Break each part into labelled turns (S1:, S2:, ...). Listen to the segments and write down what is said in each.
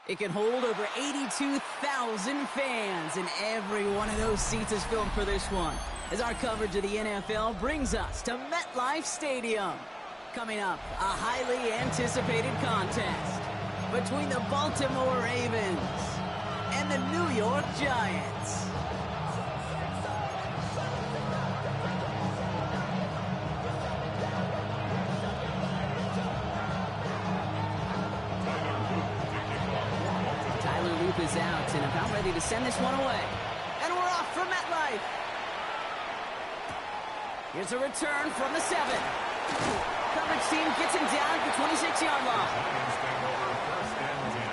S1: It can hold over 82,000 fans, and every one of those seats is filled for this one, as our coverage of the NFL brings us to MetLife Stadium. Coming up, a highly anticipated contest between the Baltimore Ravens and the New York Giants. Is out and about ready to send this one away. And we're off from MetLife. Here's a return from the 7. Coverage team gets him down at the 26-yard line.
S2: Giants take over first and 10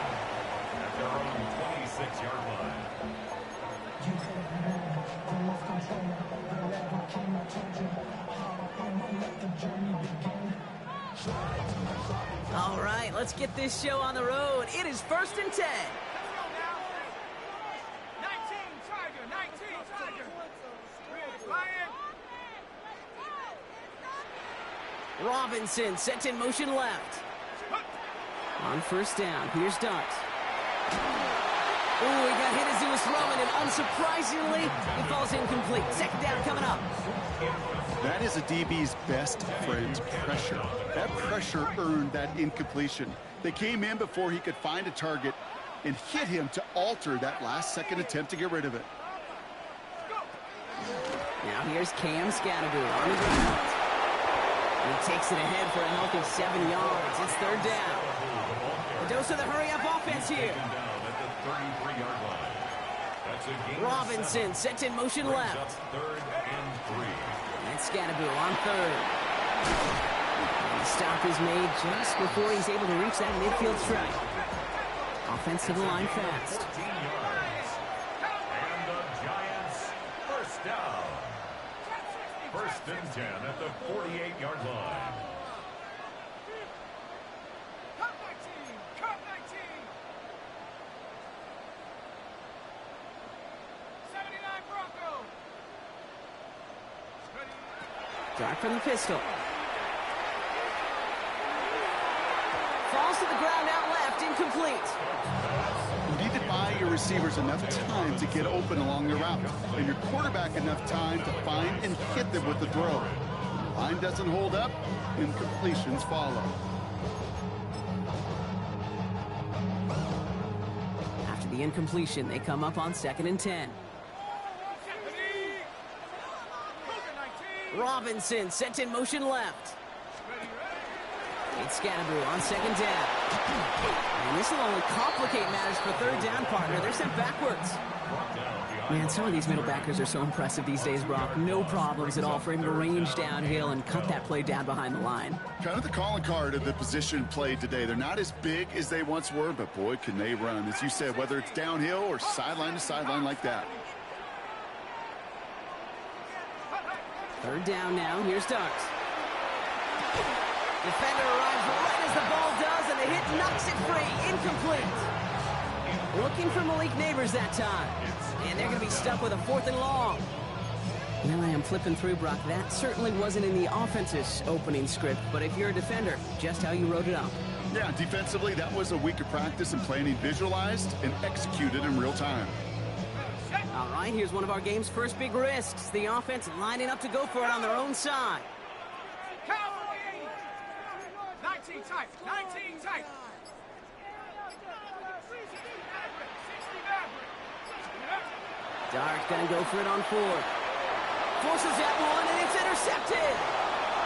S2: at their own 26-yard line.
S1: All right, let's get this show on the road. It is first and 10. Robinson sent in motion left. On first down, here's Dart. Oh, he got hit as he was throwing, and unsurprisingly, he falls incomplete. Second down coming up.
S3: That is a DB's best friend, pressure. That pressure earned that incompletion. They came in before he could find a target and hit him to alter that last-second attempt to get rid of it.
S1: Now here's Cam Scattergood on the ground. He takes it ahead for a healthy 7 yards. It's third down. A dose of the hurry-up offense here. Robinson sent in motion left. And Scattergood on third. And the stop is made just before he's able to reach that midfield strike. Offense to the line fast.
S2: And the Giants first down. First and 10 at the 48-yard line.
S4: Cut 19! Cut 19! 79 Broncos!
S1: Dart from the pistol. Falls to the ground out left, incomplete.
S3: You need to buy your receivers enough time to get open along the route, and your quarterback enough time to find and hit them with the throw. The line doesn't hold up, incompletions follow.
S1: After the incompletion, they come up on second and 10. Robinson sent in motion left. It's Scattergood on second down. And this will only complicate matters for third down, partner. They're sent backwards. Man, some of these middle backers are so impressive these days, Brock. No problems at all for him to range downhill and cut that play down behind the line.
S3: Kind of the calling card of the position played today. They're not as big as they once were, but boy, can they run. As you said, whether it's downhill or sideline to sideline like that.
S1: Third down now. Here's Dart. Defender arrives right as the ball does, and the hit knocks it free. Incomplete. Looking for Malik Neighbors that time. And they're going to be stuck with a 4th and long. Now I am flipping through, Brock. That certainly wasn't in the offense's opening script, but if you're a defender, just how you wrote it up.
S3: Yeah, defensively, that was a week of practice and planning visualized and executed in real time.
S1: All right, here's one of our game's first big risks. The offense lining up to go for it on their own side.
S4: 19 tight, 19 tight.
S1: Dart gonna go for it on 4. Forces that one, and it's intercepted.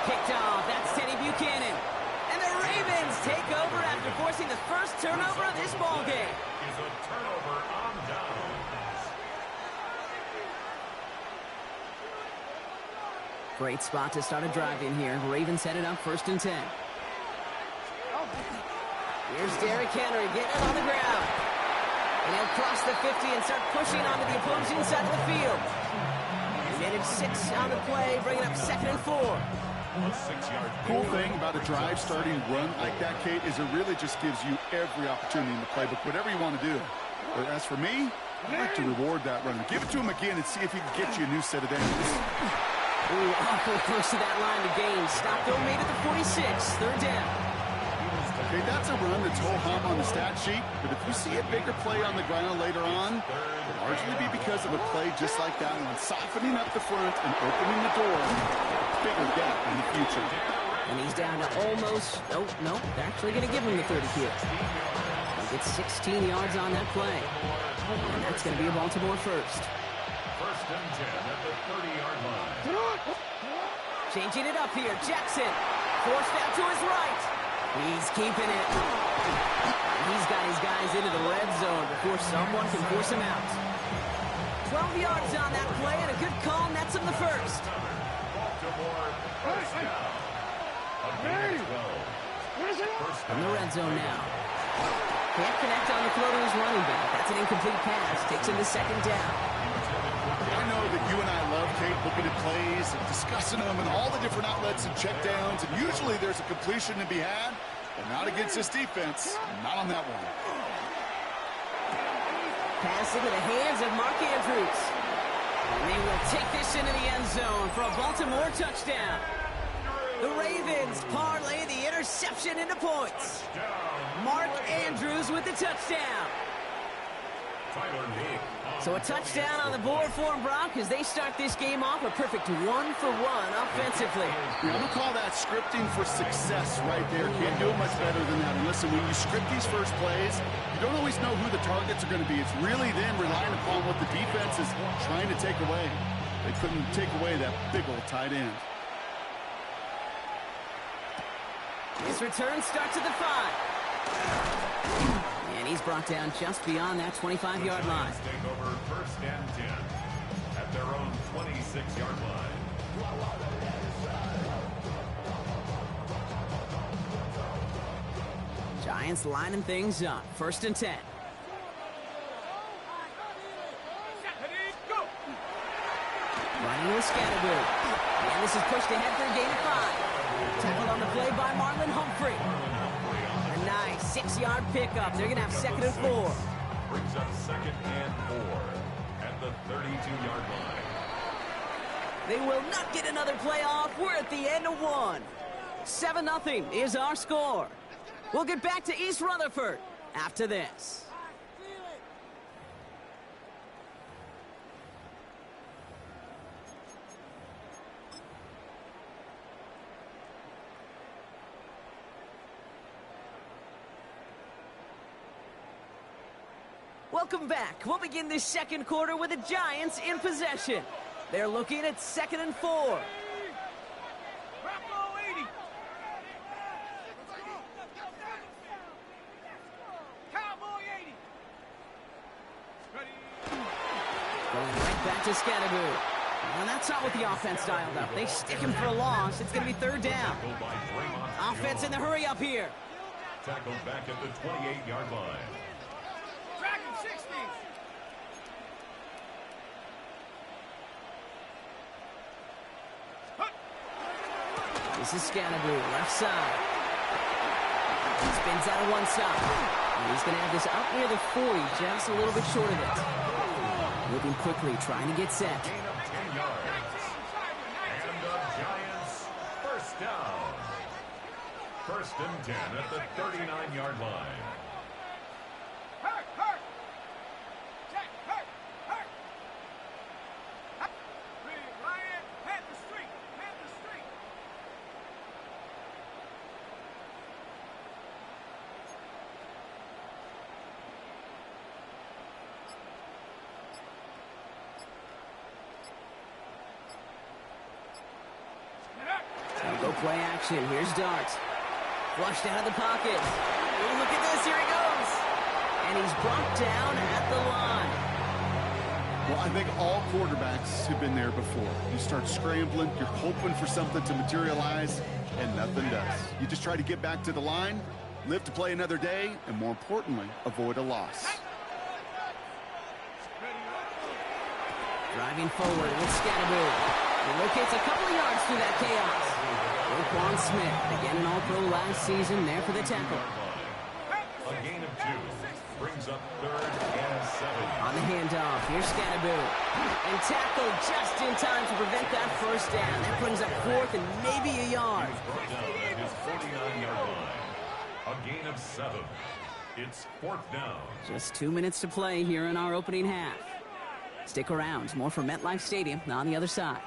S1: Picked off, that's Teddy Buchanan. And the Ravens take over after forcing the first turnover of this ballgame.
S2: Is a turnover on downs.
S1: Great spot to start a drive in here. Ravens headed up first and 10. Here's Derrick Henry getting it on the ground. And he'll cross the 50 and start pushing onto the opposing side of the field. He managed 6 on the play, bringing up second and 4.
S3: Cool thing about a drive starting run like that, Kate, is it really just gives you every opportunity in the playbook, whatever you want to do. But as for me, I like to reward that run. Give it to him again and see if he can get you a new set of downs.
S1: Ooh, awful close to that line to gain. Stop though made at the 46. Third down.
S3: Okay, that's a run that's ho-hum on the stat sheet, but if you see a bigger play on the ground later on, it'll largely be because of a play just like that one, softening up the front and opening the door for a bigger gap in the future.
S1: And he's down to almost, no, they're actually going to give him the 30 here. He'll get 16 yards on that play. And that's going to be a Baltimore first.
S2: First and 10 at the 30-yard line.
S1: Changing it up here, Jackson. Forced out to his right. He's keeping it. He's got his guys into the red zone before someone can force him out. 12 yards on that play, and a good call nets him the first.
S2: Baltimore first down. A gain of 12.
S1: In the red zone now. Can't connect on the throw to his running back. That's an incomplete pass. Takes him to second down.
S3: I know that you and I love, Kate, looking at plays and discussing them and all the different outlets and checkdowns, and usually there's a completion to be had, but not against this defense. Not on that one.
S1: Pass into the hands of Mark Andrews. And they will take this into the end zone for a Baltimore touchdown. The Ravens parlay the interception into points. Mark Andrews with the touchdown. So a touchdown on the board for them, Brock, as they start this game off a perfect 1-for-1 offensively.
S3: Yeah, I'm going to call that scripting for success right there. Can't do it much better than that. And listen, when you script these first plays, you don't always know who the targets are going to be. It's really then relying upon what the defense is trying to take away. They couldn't take away that big old tight end.
S1: His return starts at the 5. And he's brought down just beyond that 25-yard line.
S2: Take over first and 10 at their own 26-yard line.
S1: Giants lining things up. First and 10. Running with Scatterboo. And this is pushed ahead for a gain of 5. Tackled on the play by Marlon Humphrey. A nice 6-yard pickup. They're going to have second and 4.
S2: Brings up second and 4 at the 32-yard line.
S1: They will not get another play off. We're at the end of 1. 7-0 is our score. We'll get back to East Rutherford after this. Welcome back. We'll begin this second quarter with the Giants in possession. They're looking at second and 4.
S4: Cowboy 80. Cowboy 80. Ready.
S1: Going right back to Scatterboo. And that's not what the offense dialed up. They stick him for a loss. It's going to be third down.
S2: Tackled by Draymond
S1: Offense in
S2: Jones.
S1: the hurry up here.
S2: Tackled back at the 28-yard line.
S4: Dragon 60.
S1: This is Scatterboo, left side. He spins out of one side. And he's going to have this up near the 40, just a little bit short of it. Moving quickly, trying to get set.
S2: Gain of 10 yards. And the Giants first down. First and 10 at the 39-yard line.
S4: Hurt, hurt. Jack, hurt, hurt. Ryan, head the street, head the street.
S1: They'll go play action. Here's Dart. Flushed out of the pocket. Ooh, look at this. Here he goes. And he's brought down at the line.
S3: Well, I think all quarterbacks have been there before. You start scrambling, you're hoping for something to materialize, and nothing does. You just try to get back to the line, live to play another day, and more importantly, avoid a loss.
S1: Driving forward with Scatterboo. He locates a couple of yards through that chaos. Roquan Smith, again an All-Pro last season, there for the tackle.
S2: A gain of 2 brings up third and 7.
S1: On the handoff, here's Scatterboo. And tackled just in time to prevent that first down. That brings up fourth and maybe a yard.
S2: Brought down at his 49-yard line. A gain of 7. It's 4th down.
S1: Just 2 minutes to play here in our opening half. Stick around. More from MetLife Stadium on the other side.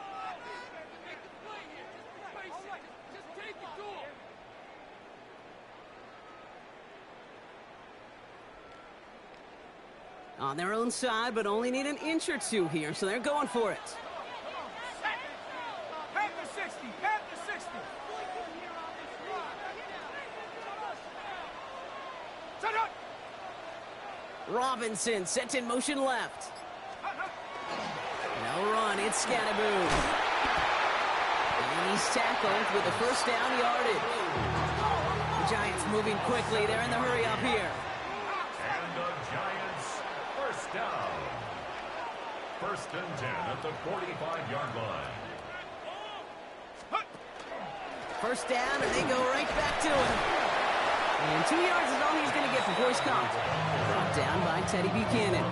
S1: On their own side, but only need an inch or two here, so they're going for it.
S4: Panther 60, Panther 60. Set up.
S1: Robinson sent in motion left. No run, it's Scattaboo. And he's tackled with the first down yardage. The Giants moving quickly. They're in the hurry up here.
S2: And the Giants, first down. 1st and 10 at the 45-yard line.
S1: First down, and they go right back to him. And 2 yards is all he's going to get before he's caught. Brought down by Teddy Buchanan.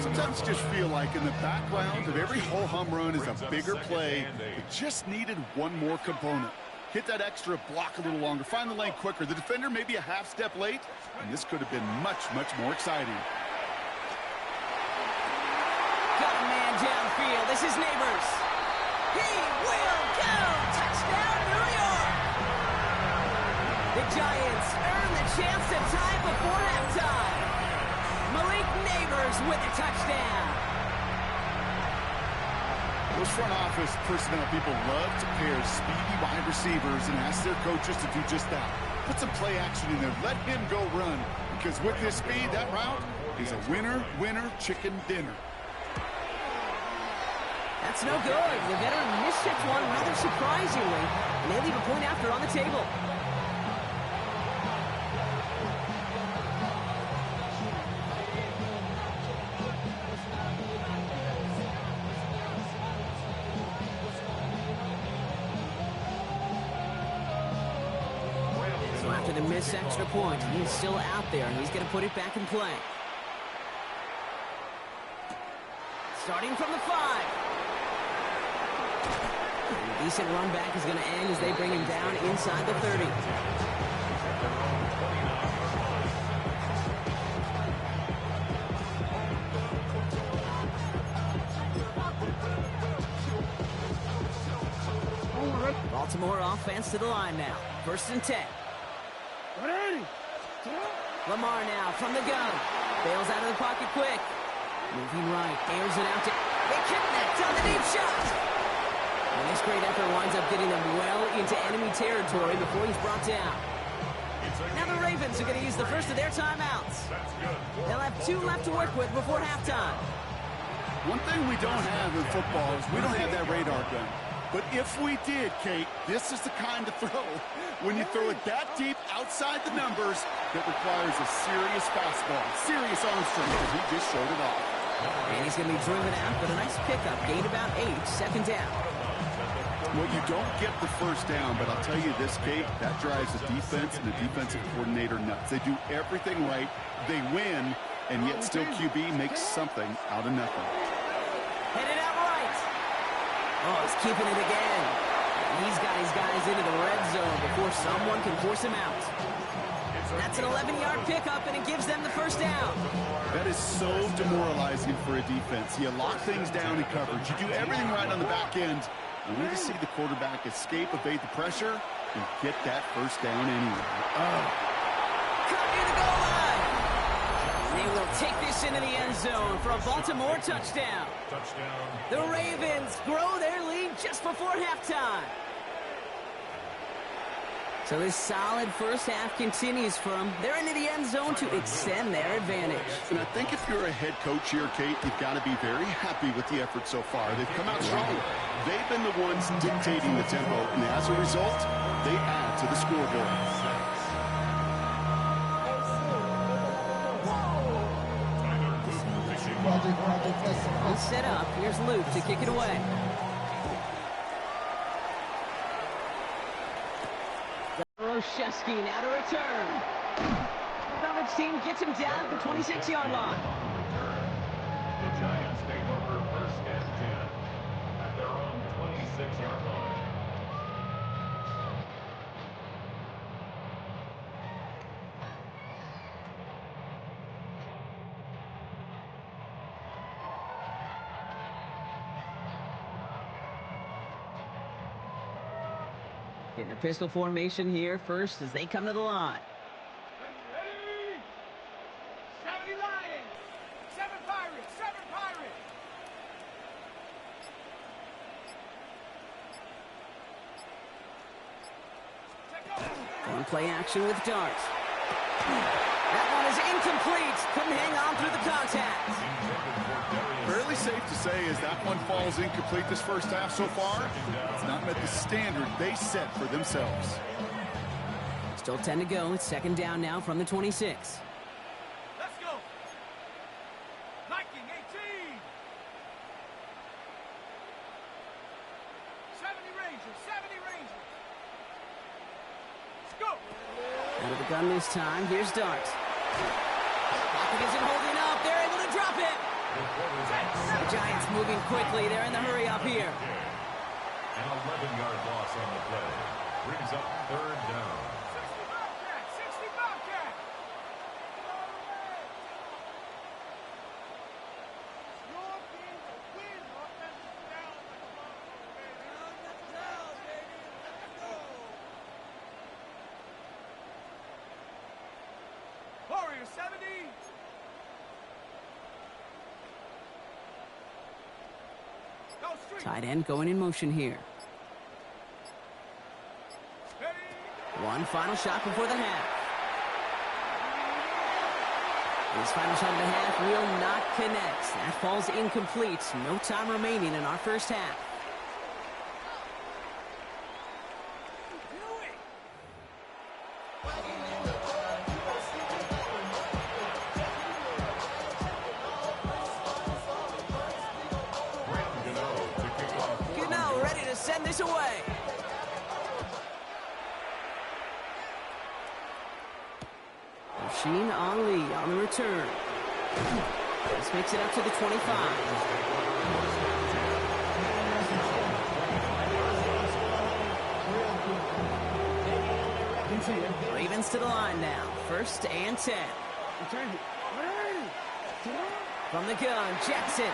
S3: Sometimes you just feel like in the background of every ho-hum run is a bigger play. It just needed one more component. Hit that extra block a little longer. Find the lane quicker. The defender may be a half step late, and this could have been much, much more exciting.
S1: Got a man downfield. This is Neighbors. He will go. Touchdown, New York. The Giants earn the chance to tie before halftime. Malik Neighbors with a touchdown.
S3: Those front office personnel people love to pair speedy wide receivers and ask their coaches to do just that. Put some play action in there. Let him go run. Because with his speed, that route is a winner, chicken dinner.
S1: That's no good. The veteran misstepped one rather surprisingly, and they leave a point after on the table. So after the missed extra point, he's still out there, and he's going to put it back in play. Starting from the 5. A decent run back is going to end as they bring him down inside the 30. Baltimore offense to the line now. 1st and 10. Lamar now from the gun. Bails out of the pocket quick. Moving right. Airs it out to... They connect on the deep shot. And this great effort winds up getting them well into enemy territory before he's brought down. Now the Ravens are going to use the first of their timeouts. They'll have 2 left to work with before halftime.
S3: One thing we don't have in football is we don't have that radar gun. But if we did, Kate, this is the kind of throw, when you throw it that deep outside the numbers, that requires a serious fastball, serious arm strength, because he just showed it off.
S1: And he's going to be driven out, but a nice pickup. Gain about 8, 2nd down.
S3: Well, you don't get the first down, but I'll tell you this, Kate, that drives the defense and the defensive coordinator nuts. They do everything right, they win, and yet still QB makes something out of nothing.
S1: Headed out right. Oh, he's keeping it again. And he's got his guys into the red zone before someone can force him out. That's an 11-yard pickup, and it gives them the first down.
S3: That is so demoralizing for a defense. You lock things down in coverage. You do everything right on the back end. You need to see the quarterback escape, evade the pressure, and get that first down anyway.
S1: Cut near the goal line. They will take this into the end zone for a Baltimore touchdown. The Ravens grow their lead just before halftime. So this solid first half continues for them. They're into the end zone to extend their advantage.
S3: And I think if you're a head coach here, Kate, you've got to be very happy with the effort so far. They've come out strong. They've been the ones dictating the tempo, and as a result, they add to the scoreboard.
S1: All set up. Here's Luke to kick it away. Roshewski now to return. Coverage team gets him down at the 26-yard line.
S2: The Giants take over 1st and 10 at their own 26-yard line.
S1: Getting a pistol formation here first as they come to the line.
S4: 70 Lions, 7 Pirates, 7 Pirates.
S1: On play action with Dart. That one is incomplete. Couldn't hang on through the contact.
S3: Fairly safe to say as that one falls incomplete this first half so far, it's not met the standard they set for themselves.
S1: Still 10 to go. It's second down now from the 26.
S4: Let's go. Viking 18. 70 Rangers, 70 Rangers. Let's go.
S1: Out of the gun this time. Here's Dart. Pocket isn't holding up. They're able to drop it. The Giants moving quickly. They're in the hurry up here.
S2: An 11-yard loss on the play. Brings up third down.
S4: 60 Bobcat, 60 Bobcat. Your team will win offensive down like a Bronco, baby. Offensive down, baby. Let's go. Warrior 70. Go street.
S1: Tight end going in motion here.
S4: Ready.
S1: One final shot before the half. His final shot of the half will not connect. That falls incomplete. No time remaining in our first half. Gano ready to send this away. Sheen Ali on the return. This makes it up to the 25. Ravens to the line now. First and 10. From the gun, Jackson.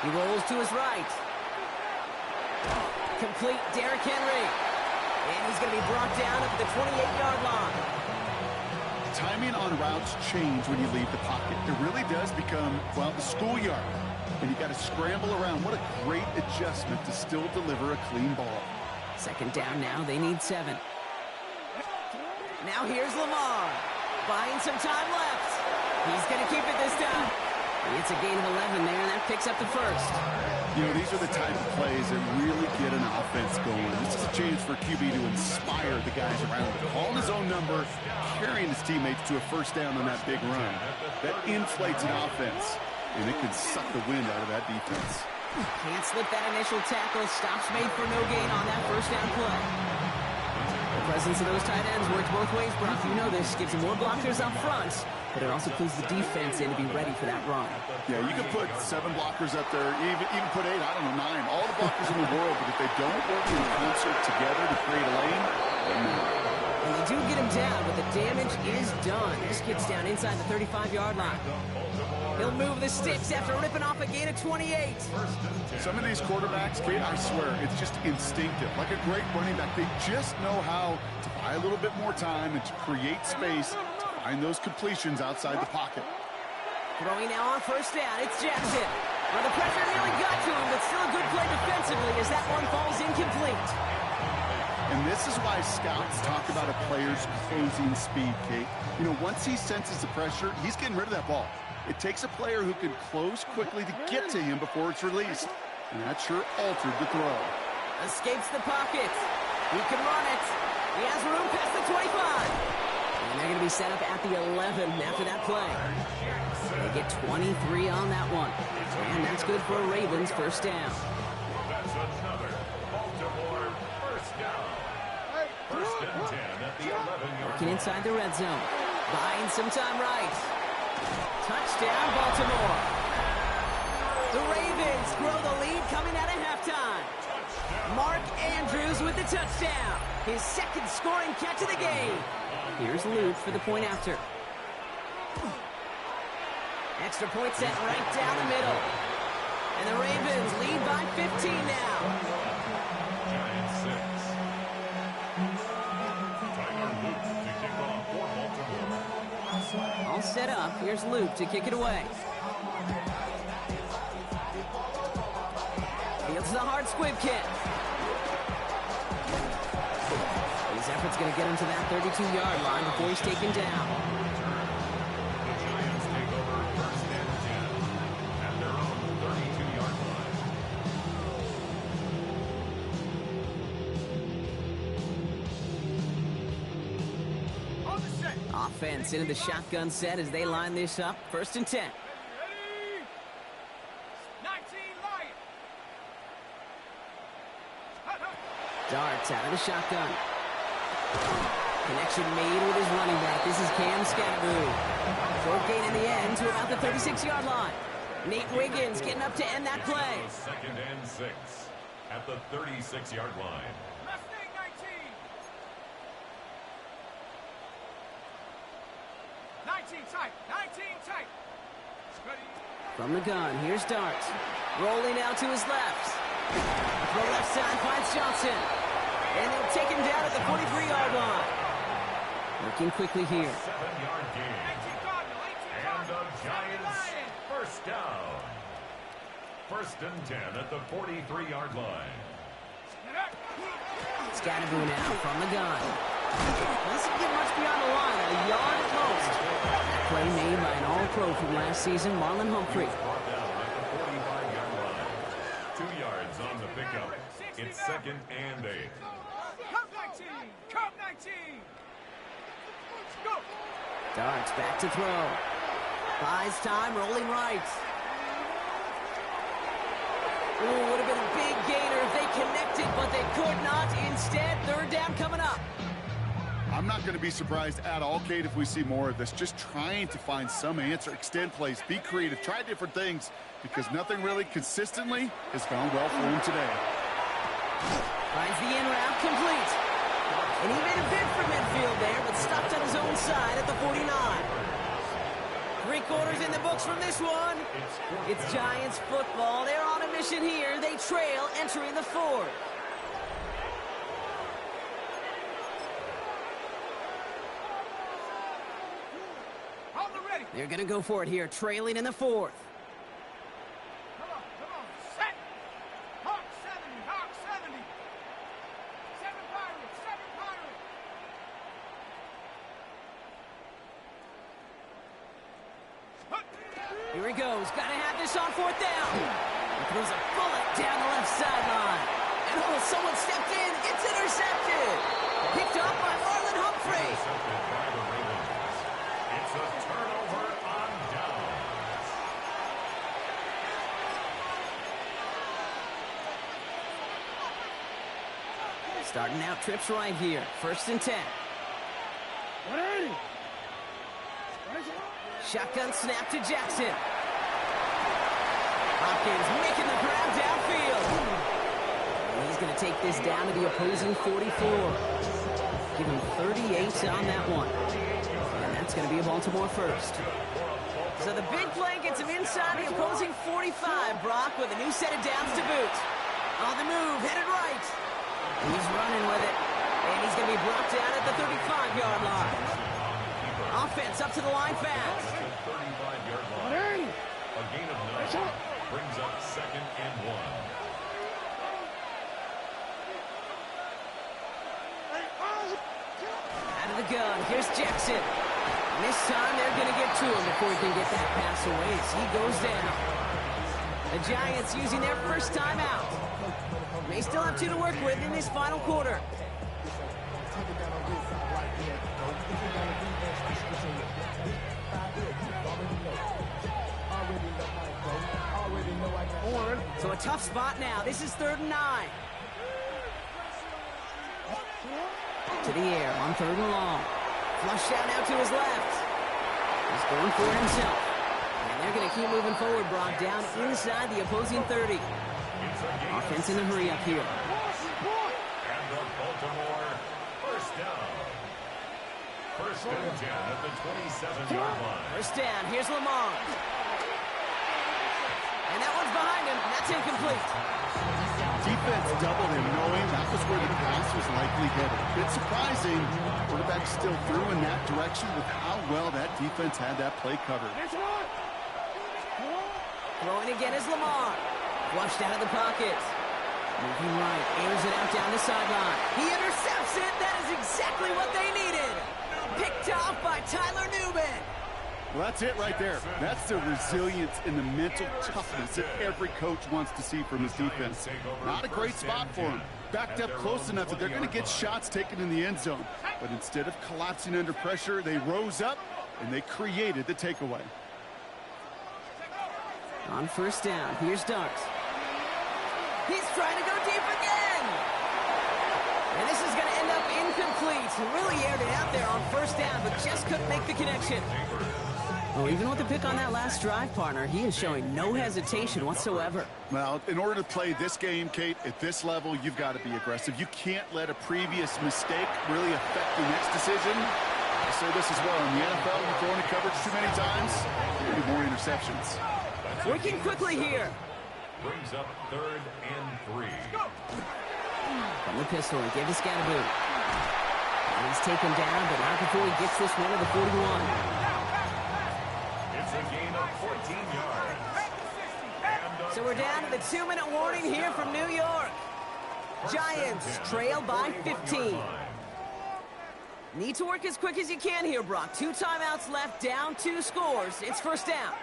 S1: He rolls to his right. Complete Derrick Henry. And he's going to be brought down at the 28-yard line.
S3: Timing on routes change when you leave the pocket. It really does become, well, the schoolyard. And you got to scramble around. What a great adjustment to still deliver a clean ball.
S1: Second down now. They need 7. Now here's Lamar. Buying some time left. He's going to keep it this time. It's a gain of 11 there, and that picks up the first.
S3: You know, these are the type of plays that really get an offense going. This is a chance for QB to inspire the guys around him. Calling his own number, carrying his teammates to a first down on that big run. That inflates an offense, and it can suck the wind out of that defense.
S1: Can't slip that initial tackle. Stops made for no gain on that first down play. The presence of those tight ends works both ways, Brock. You know this. Gives them more blockers up front, but it also pulls the defense in to be ready for that run.
S3: Yeah, you can put 7 blockers up there, even put 8, I don't know, 9, all the blockers in the world, but if they don't work in concert together to create a lane, then
S1: And they do get him down, but the damage is done. This kid's down inside the 35-yard line. He'll move the sticks after ripping off a gain of 28.
S3: some of these quarterbacks, Kate, I swear, it's just instinctive. Like a great running back, they just know how to buy a little bit more time and to create space to find those completions outside the pocket.
S1: Throwing now on first down, it's Jackson. Well, the pressure nearly got to him, but still a good play defensively as that one falls incomplete.
S3: And this is why scouts talk about a player's closing speed, Kate. You know, once he senses the pressure, he's getting rid of that ball. It takes a player who can close quickly to get to him before it's released. And that sure altered the throw.
S1: Escapes the pocket. He can run it. He has room past the 25. And they're going to be set up at the 11 after that play. They get 23 on that one. And that's good for a Ravens first down.
S2: That's another Baltimore first down. First and 10 at the 11-yard
S1: Working
S2: line.
S1: inside the red zone. Buying some time right. Touchdown, Baltimore. The Ravens grow the lead coming out of halftime. Mark Andrews with the touchdown. His second scoring catch of the game. Here's Luke for the point after. Extra point set right down the middle. And the Ravens lead by 15 now.
S2: Giants 6.
S1: set up. Here's Luke to kick it away. Fields the hard squib kick. His effort's going to get him to that 32-yard line before he's taken down.
S2: The Giants take over 1st and 10 at their own 32-yard line.
S4: On the set.
S1: Offense into the shotgun set as they line this up. 1st and 10.
S4: Ready? 19 Lions.
S1: Darts out of the shotgun. Connection made with his running back. This is Cam Scatterboo. Short gain in the end to about the 36-yard line. Nate Wiggins getting up to end that play.
S2: 2nd and 6 at the 36-yard line.
S4: Mustang 19. 19 tight. 19 tight. Ready?
S1: From the gun, here's Darts. Rolling out to his left. Throw left side finds Johnson. And they'll take him down at the 43-yard line. Working quickly here.
S2: 7-yard gain.
S4: 19 Cardinal. 18
S2: And the
S4: Cardinal.
S2: Giants
S4: 7 Lions.
S2: 1st down. 1st and 10 at the 43-yard line.
S1: Scatterboo now from the gun. Doesn't get much beyond the line, a yard at most. That play made by an all-pro from last season, Marlon Humphrey.
S2: Brought down at the 45-yard line. 2 yards on the pickup. It's 2nd and 8.
S4: Come 19. Come 19. Go.
S1: Darts back to throw. Buys time, rolling right. Ooh, would have been a big gainer if they connected, but they could not. Instead, 3rd down coming up.
S3: I'm not going to be surprised at all, Kate, if we see more of this. Just trying to find some answer, extend plays, be creative, try different things, because nothing really consistently has gone well for him today.
S1: Finds the in route complete. And he made a bid for midfield there, but stopped on his own side at the 49. 3 quarters in the books from this one. It's Giants football. They're on a mission here. They trail entering the 4th.
S4: On the ready.
S1: They're going to go for it here, trailing in the 4th.
S4: Come on. Set. Hawk 70. Hawk 70. 7 Pirates. 7 Pirates.
S1: Here he goes. Got to have this on 4th down. He throws a bullet down the left sideline. And oh, someone stepped in. It's intercepted. Picked up by Marlon Humphrey.
S2: Intercepted by the Ravens. It's a turnover on downs.
S1: Starting out trips right here. 1st and 10. Shotgun snap to Jackson. Hopkins making the grab downfield. And he's going to take this down to the opposing 44. Give him 38 on that one. And that's going to be a Baltimore 1st. So the big play gets him inside the opposing 45, Brock, with a new set of downs to boot. On the move, headed right. He's running with it. And he's going to be brought down at the 35-yard line. Offense up to the line fast.
S2: 35-yard line. A gain of 9 brings up 2nd and 1.
S1: Out of the gun, here's Jackson. And this time they're going to get to him before he can get that pass away as he goes down. The Giants using their first time out. They still have 2 to work with in this final quarter. So a tough spot now. This is 3rd and 9. To the air on 3rd and long. Flush out now to his left. He's going for it himself. And they're going to keep moving forward, Brock, down inside the opposing 30. Offense in a hurry up here.
S2: And the Baltimore 1st down. 1st and 10 at the 27-yard line.
S1: 1st down. Here's Lamar. And that one's behind him. That's incomplete.
S3: Defense doubled him, knowing that was where the pass was likely headed. A bit surprising. Quarterback still threw in that direction with how well that defense had that play covered.
S1: Throwing again is Lamar. Flushed out of the pocket. Moving right, airs it out down the sideline. He intercepts it. That is exactly what they needed. Picked off by Tyler Newman.
S3: Well, that's it right there. That's the resilience and the mental toughness that every coach wants to see from his defense. Not a great spot for him. Backed up close enough that they're going to get shots taken in the end zone. But instead of collapsing under pressure, they rose up and they created the takeaway.
S1: On first down, here's Darks. He's trying to go deep again. And this is going to end up incomplete. He really aired it out there on first down, but just couldn't make the connection. Well, even with the pick on that last drive, partner, he is showing no hesitation whatsoever.
S3: Well, in order to play this game, Kate, at this level, you've got to be aggressive. You can't let a previous mistake really affect your next decision. I say this as well. In the NFL, you throw into coverage too many times, you get more interceptions.
S1: Working quickly here.
S2: Brings up 3rd and 3.
S1: From the pistol, he gave the Scatterboo. He's taken down, but not before he gets this one to the 41.
S2: It's a gain of 14 yards.
S1: So we're down to the 2-minute warning here from New York. Giants trail by 15. Need to work as quick as you can here, Brock. 2 timeouts left, down 2 scores. It's first down.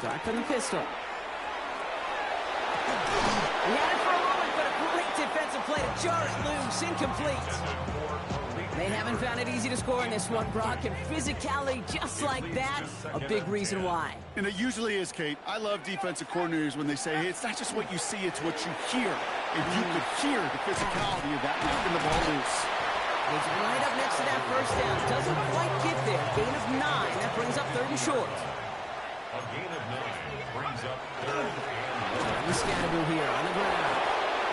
S1: Dark on the pistol. He had it for a moment, but a great defensive play to jar it loose. Incomplete. They haven't found it easy to score in this one, Brock, and physicality just like that, a big reason why.
S3: And it usually is, Kate. I love defensive coordinators when they say, hey, it's not just what you see, it's what you hear. And you could hear the physicality of that knocking the ball loose.
S1: He's right up next to that first down. Doesn't quite get there. Gain of 9. That brings up 3rd and short.
S2: A gain of 9 brings up 3rd and 1.
S1: Scatterboo here on the ground.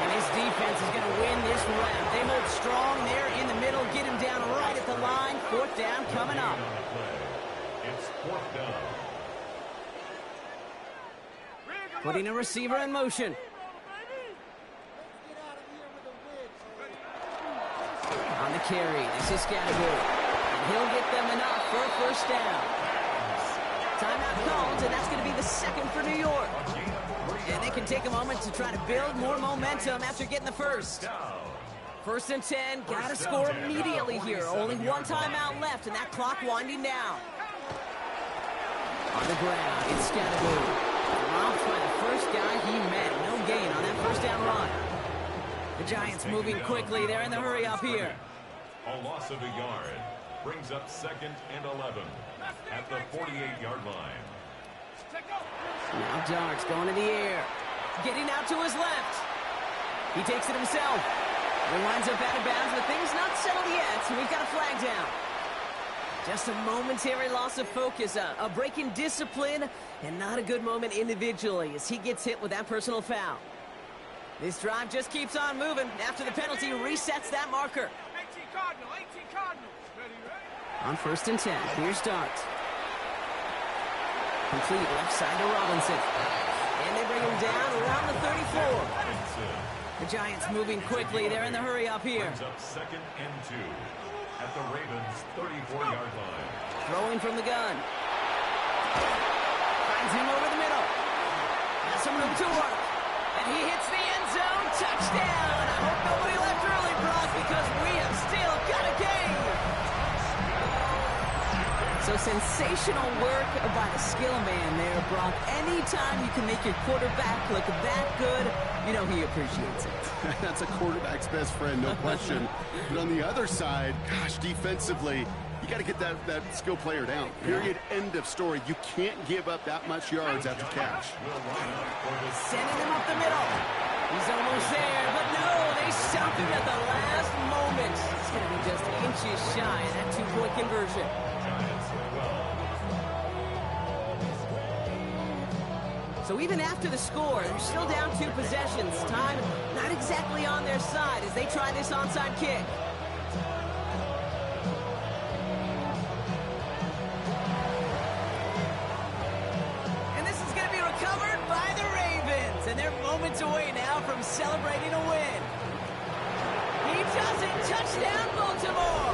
S1: And his defense is going to win this round. They hold strong there in the middle. Get him down right at the line. 4th down coming up.
S2: It's 4th down.
S1: Putting a receiver in motion. On the carry, this is Scatterboo. And he'll get them enough for a first down. Timeout called, and that's going to be the 2nd for New York. And they can take a moment to try to build more momentum after getting the first. 1st and 10, got to score immediately here. Only 1 timeout left, and that clock winding down. On the ground, it's Scatterboo. Dropped by the first guy he met. No gain on that first down run. The Giants moving quickly. They're in the hurry up here.
S2: A loss of a yard brings up 2nd and 11 at the 48-yard line.
S1: Now Darks going to the air. Getting out to his left. He takes it himself. He winds up out of bounds, but things not settled yet, so we've got a flag down. Just a momentary loss of focus, a break in discipline, and not a good moment individually as he gets hit with that personal foul. This drive just keeps on moving. After the penalty, resets that marker.
S4: 18 Cardinal, 18 Cardinal. Ready, ready?
S1: On 1st and 10, here's Darks. Complete left side to Robinson. And they bring him down around the 34. The Giants moving quickly. They're in the hurry up here.
S2: Brings up 2nd and 2 at the Ravens' 34-yard line.
S1: Throwing from the gun. Finds him over the middle. Has some room to work. And he hits the end zone. Touchdown. I hope nobody left early, Brock, because we have still got a game. So sensational work by the skill man there, Brock. Anytime you can make your quarterback look that good, you know he appreciates it.
S3: That's a quarterback's best friend, no question. But on the other side, gosh, defensively, you got to get that skill player down. Period. End of story. You can't give up that much yards after catch.
S1: Sending him up the middle. He's almost there, but no, they stopped him at the last moment. It's going to be just inches shy of that 2-point conversion. So even after the score, they're still down 2 possessions. Time not exactly on their side as they try this onside kick. and they're moments away now from celebrating a win. He doesn't. Touchdown, Baltimore!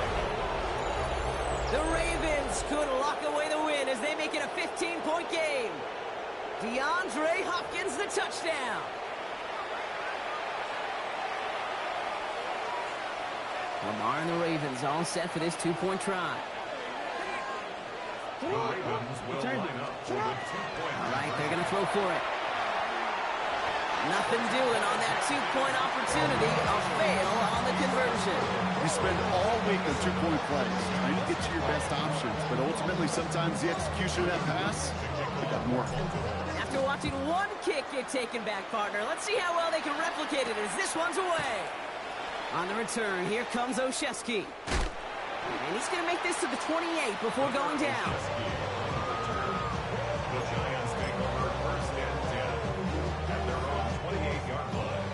S1: The Ravens could lock away the win as they make it a 15-point game. DeAndre Hopkins, the touchdown. Lamar and the Ravens all set for this two-point try.
S2: The Ravens will line up for the two-point.
S1: All right, they're going to throw for it. Nothing doing on that two-point opportunity. A fail on the conversion.
S3: You spend all week on two-point plays, trying to get to your best options, but ultimately sometimes the execution of that pass, it doesn't work.
S1: After watching one kick get taken back, partner, let's see how well they can replicate it as this one's away. On the return, here comes Oshesky. And he's going to make this to the 28 before going down.
S2: The Giants take over first and 10 at their own 28-yard line.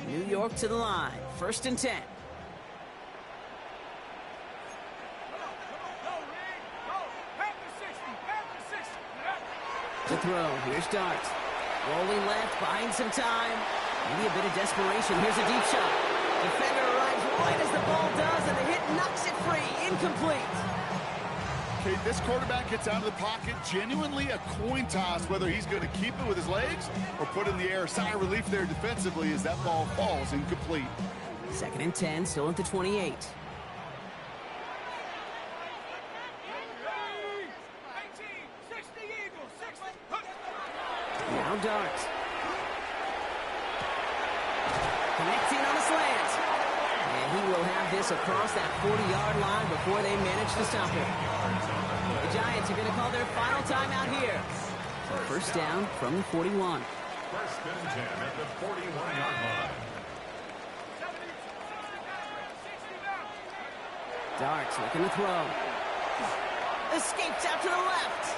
S1: New York to the line. First and 10. To throw, here's Dart. Rolling left, buying some time. Maybe a bit of desperation. Here's a deep shot. Defender arrives right as the ball does, and the hit knocks it free. Incomplete.
S3: Okay, this quarterback gets out of the pocket. Genuinely a coin toss, whether he's going to keep it with his legs or put it in the air. Sigh of relief there defensively as that ball falls incomplete.
S1: Second and 10, still at the 28. Now Dart. Connecting on a slant. And he will have this across that 40-yard line before they manage to stop him. The Giants are going to call their final timeout here. So first down from the 41.
S2: First and 10 at the 41-yard line.
S1: Dart's looking to throw. Escapes out to the left.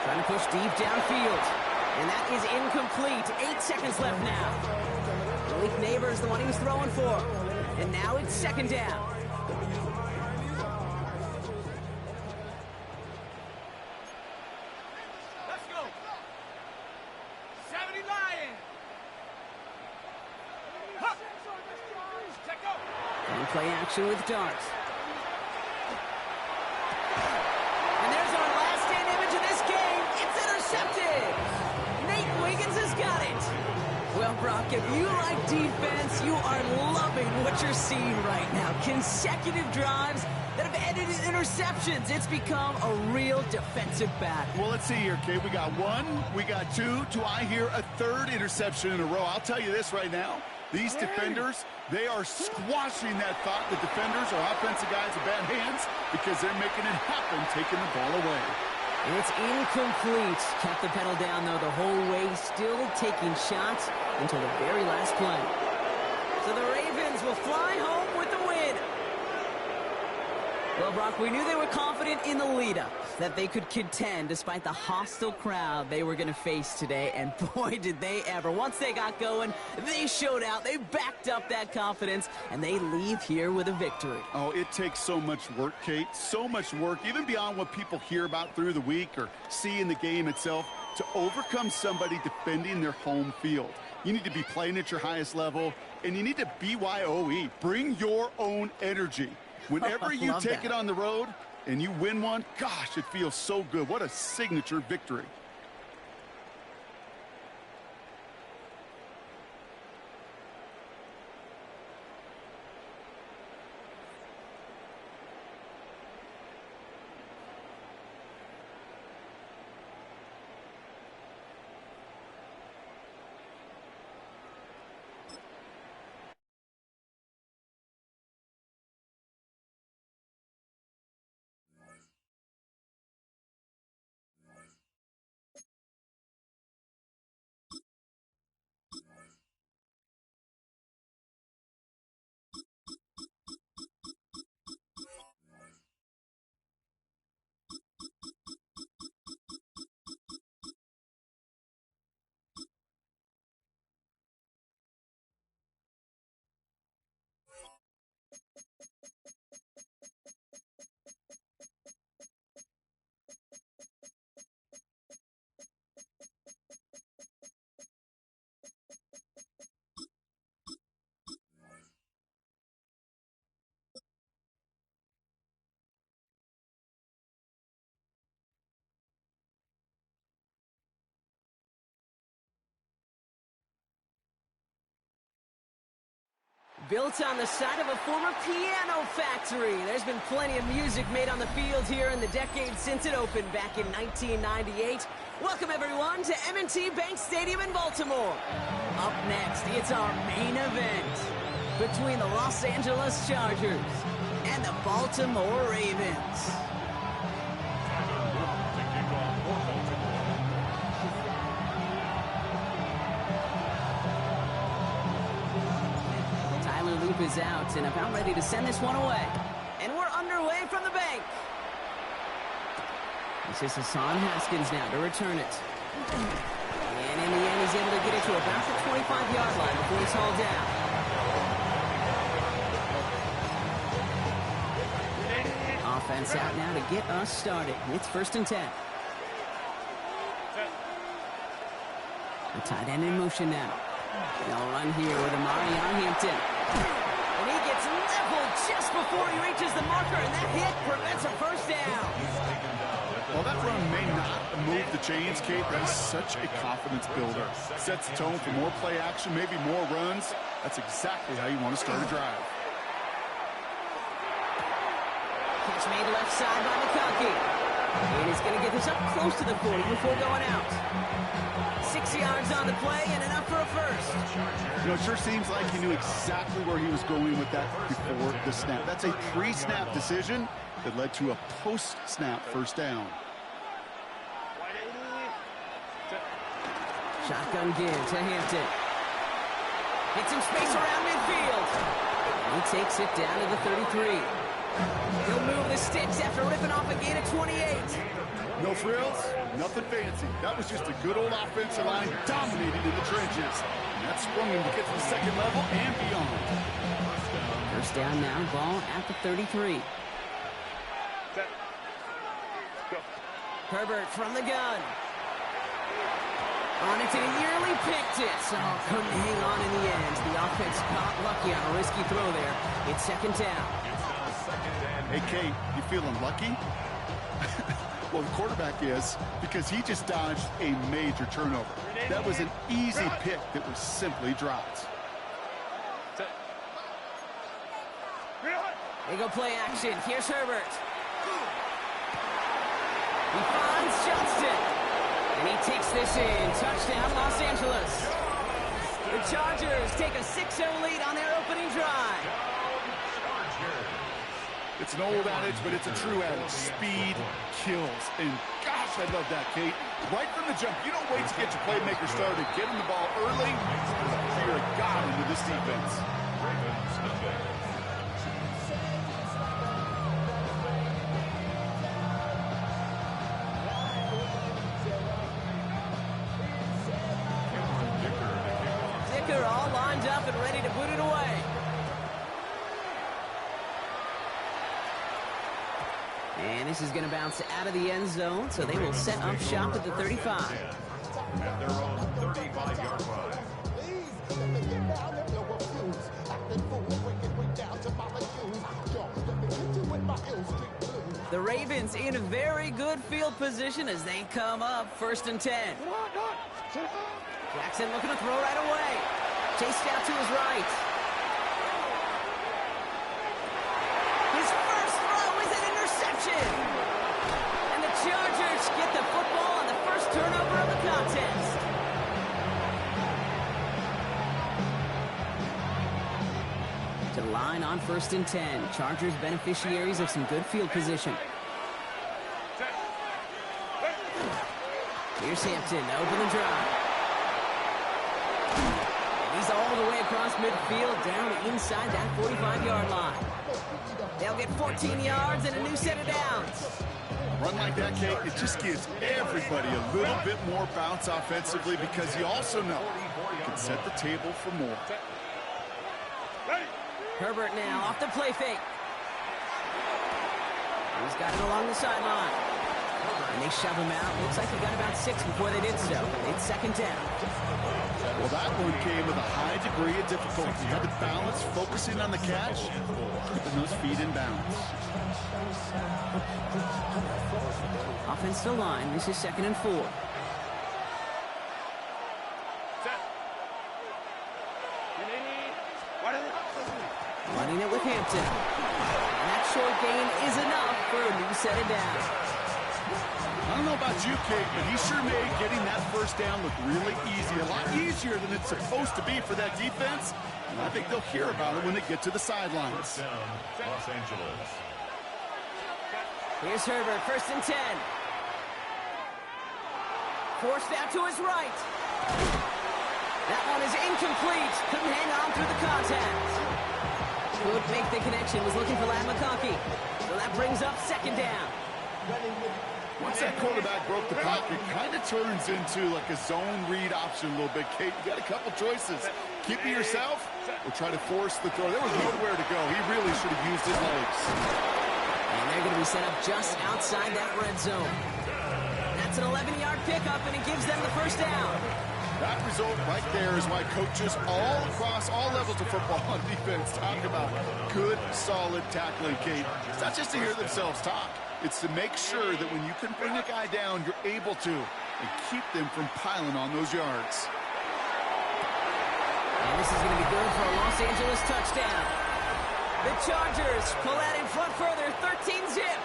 S1: Trying to push deep downfield. And that is incomplete. 8 seconds left now. Malik Neighbors, the one he was throwing for. And now it's second down.
S4: Let's go. 70 Lions. Check go.
S1: And play action with Dart. And there's our last stand image of this game. It's intercepted. Nate Wiggins has got it. Well, Brock, if you like defense, you are loving what you're seeing right now. Consecutive drives that have ended in interceptions. It's become a real defensive battle.
S3: Well, let's see here, Kate. We got one, we got two. Do I hear a third interception in a row? I'll tell you this right now. These defenders, they are squashing that thought that defenders or offensive guys have bad hands because they're making it happen, taking the ball away.
S1: It's incomplete. Kept the pedal down, though, the whole way, still taking shots until the very last play. So the Ravens will fly home with the win. Well, Brock, we knew they were confident in the lead-up, that they could contend despite the hostile crowd they were going to face today, and boy, did they ever. Once they got going, they showed out, they backed up that confidence, and they leave here with a victory.
S3: Oh, it takes so much work, Kate, so much work, even beyond what people hear about through the week or see in the game itself, to overcome somebody defending their home field. You need to be playing at your highest level, and you need to BYOE, bring your own energy. Whenever you take it on the road and you win one, gosh, it feels so good. What a signature victory.
S1: Built on the side of a former piano factory, there's been plenty of music made on the field here in the decade since it opened back in 1998. Welcome, everyone, to M&T Bank Stadium in Baltimore. Up next, it's our main event between the Los Angeles Chargers and the Baltimore Ravens. Loop is out and about ready to send this one away. And we're underway from the bank. This is Hassan Haskins now to return it. And in the end, he's able to get it to about the 25-yard line before he's hauled down. Offense out now to get us started. It's 1st and 10. The tight end in motion now. They'll run here with Amari on Hampton. And he gets leveled just before he reaches the marker, and that hit prevents a first down.
S3: Well, that run may not move the chains, Kate. That is such a confidence builder. Sets the tone for more play action, maybe more runs. That's exactly how you want to start a drive.
S1: Catch made left side by McConkey. And he's going to get this up close to the 40 before going out. 6 yards on the play and enough for a first.
S3: You know, it sure seems like he knew exactly where he was going with that before the snap. That's a pre-snap decision that led to a post-snap first down.
S1: Shotgun give to Hampton. Gets some space around midfield. He takes it down to the 33. He'll move the sticks after ripping off a gain of 28.
S3: No frills, nothing fancy. That was just a good old offensive line dominating in the trenches. And that sprung him to get to the second level and beyond.
S1: First down now, ball at the 33. Herbert from the gun. On it, and he nearly picked it. So couldn't hang on in the end. The offense got lucky on a risky throw there. It's 2nd down.
S3: Hey, Kate, you feeling lucky? Well, the quarterback is, because he just dodged a major turnover. That was an easy pick that was simply dropped.
S1: They go play action. Here's Herbert. He finds Johnston. And he takes this in. Touchdown, Los Angeles. The Chargers take a 6-0 lead on their opening drive.
S3: It's an old adage, but it's a true adage. Speed kills. And gosh, I love that, Kate. Right from the jump, you don't wait to get your playmaker started. Get him the ball early. You're a god into this defense.
S1: Dicker all lined up and ready to boot it away. And this is going to bounce out of the end zone, so they will set up shop at the 35.
S2: At their own 35-yard line.
S1: The Ravens in very good field position as they come up 1st and 10. Jackson looking to throw right away. Chased out to his right. His first throw is an interception. And the Chargers get the football on the first turnover of the contest. To the line on 1st and 10. Chargers beneficiaries of some good field position. Here's Hampton to open the drive. He's all the way across midfield down inside that 45-yard line. They'll get 14 yards and a new set of downs.
S3: A run like that, Kate, it just gives everybody a little bit more bounce offensively because you also know you can set the table for more.
S1: Herbert now off the play fake. He's got it along the sideline. And they shove him out. Looks like he got about 6 before they did so. It's 2nd down.
S3: Well, that one came with a high degree of difficulty. You had to balance focusing on the catch, keeping those feet in bounds.
S1: Offensive line. This is 2nd and 4. Hampton. And that short gain is enough for a new set of downs.
S3: I don't know about you, Kate, but he sure made getting that first down look really easy. A lot easier than it's supposed to be for that defense. And I think they'll hear about it when they get to the sidelines.
S2: First down, Los Angeles.
S1: Here's Herbert, 1st and 10. Forced out to his right. That one is incomplete. Couldn't hang on through the contact. Could make the connection. Was looking for Lad McConkey. So that brings up 2nd down.
S3: Once that quarterback broke the pocket, kind of turns into like a zone read option a little bit. Kate, you got a couple choices. Keep it yourself or try to force the throw. There was nowhere to go. He really should have used his legs.
S1: And they're going to be set up just outside that red zone. That's an 11-yard pickup, and it gives them the 1st down.
S3: That result right there is why coaches all across all levels of football on defense talk about good, solid tackling, Kate. It's not just to hear themselves talk. It's to make sure that when you can bring a guy down, you're able to and keep them from piling on those yards.
S1: And this is going to be good for a Los Angeles touchdown. The Chargers pull out in front further, 13-zip.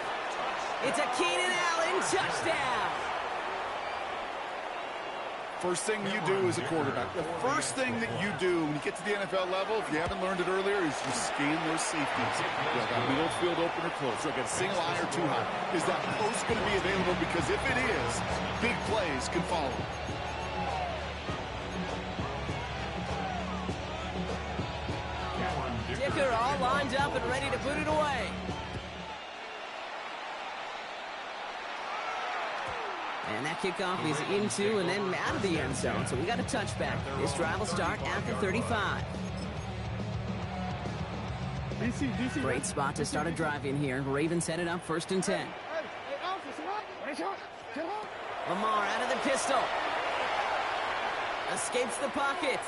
S1: It's a Keenan Allen touchdown.
S3: First thing you do as a quarterback, the first thing that you do when you get to the NFL level, if you haven't learned it earlier, is you scan those safeties. Do I got middle field open or close? Do I got a single eye or too high? Is that post going to be available? Because if it is, big plays can follow.
S1: Dicker all lined up and ready to put it away. And that kickoff is into and then out of the end zone. So we got a touchback. This drive will start at the 35. Great spot to start a drive in here. Ravens set it up 1st and 10. Lamar out of the pistol. Escapes the pocket.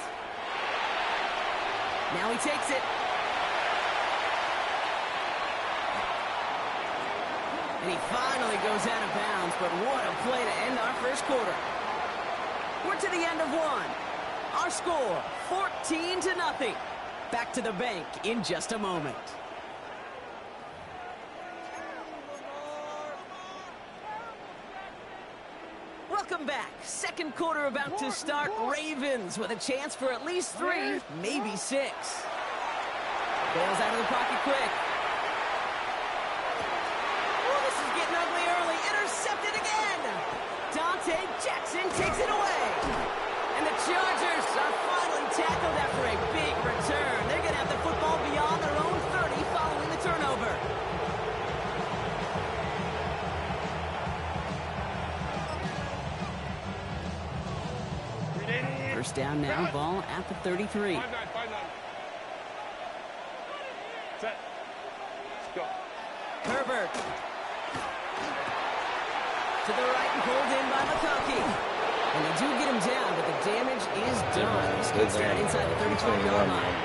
S1: Now he takes it. And he finally goes out of bounds, but what a play to end our 1st quarter. We're to the end of 1. Our score, 14-0. Back to the bank in just a moment. Welcome back. 2nd quarter about to start. Ravens with a chance for at least 3, maybe 6. Bails out of the pocket quick. Ugly early, intercepted again. Dante Jackson takes it away. And the Chargers are finally tackled after a big return. They're going to have the football beyond their own 30 following the turnover. First down now, ball at the 33.
S4: 5-9. Set. Let's go.
S1: Herbert. To the right and pulled in by McConkey. And they do get him down, but the damage is done. He skates down inside the 35-yard line.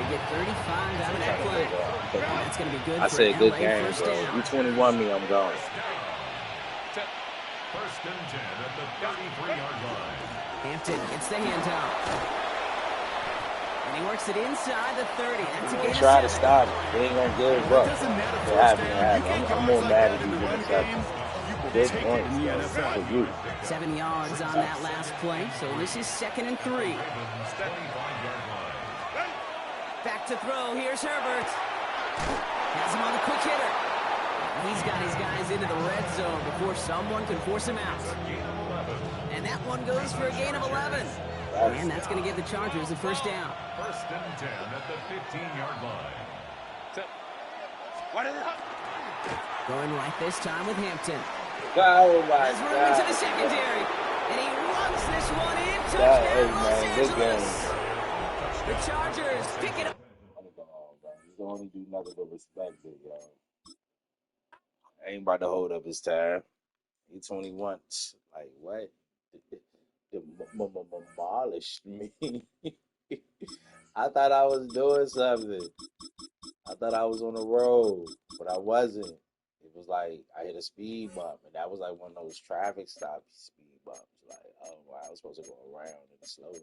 S1: They get 35 out of that play. That's going to be good
S5: I
S1: for
S5: said
S1: LA
S5: good game,
S1: first
S5: bro.
S1: down.
S5: You 21 me, I'm going.
S2: First and 10 at the 33-yard line.
S1: Hampton gets the handoff. And he works it inside the 30. That's a gain of
S5: Try to
S1: 7.
S5: stop it. They ain't gonna give
S3: It
S5: up.
S3: doesn't matter
S5: It
S3: first
S5: happened,
S3: down. You
S5: it
S3: get
S5: happened. I'm
S3: yards
S5: more
S3: like
S5: mad
S3: that
S5: at
S3: in
S5: you
S3: the
S5: than
S3: run
S5: exception.
S3: game, you will
S5: Big
S3: take it
S5: points,
S3: in the
S5: bro.
S3: NFL.
S5: For you.
S1: 7 yards on that last play. So this is 2nd and 3.
S2: Ravens 25-yard line.
S1: Back to throw. Here's Herbert. Has him on the quick hitter. He's got his guys into the red zone before someone can force him out. And that one goes for a gain of 11. And that's going to give the Chargers the first down.
S2: First and 10 at the 15-yard line.
S4: Set. What is it?
S1: Going right this time with Hampton.
S5: Oh my
S1: Has room into the
S5: God.
S1: secondary. And he runs this one in.
S5: Hey,
S1: Touchdown, Los
S5: man, good
S1: Angeles.
S5: game.
S1: The Chargers pick it up.
S5: You don't only do nothing but respect it, yo. Ain't about to hold up his time. He 21. Like, what? Demolished me. I thought I was doing something. I thought I was on the road, but I wasn't. It was like I hit a speed bump, and that was like one of those traffic stop speed bumps. Like, oh wow, I was supposed to go around in the slow lane.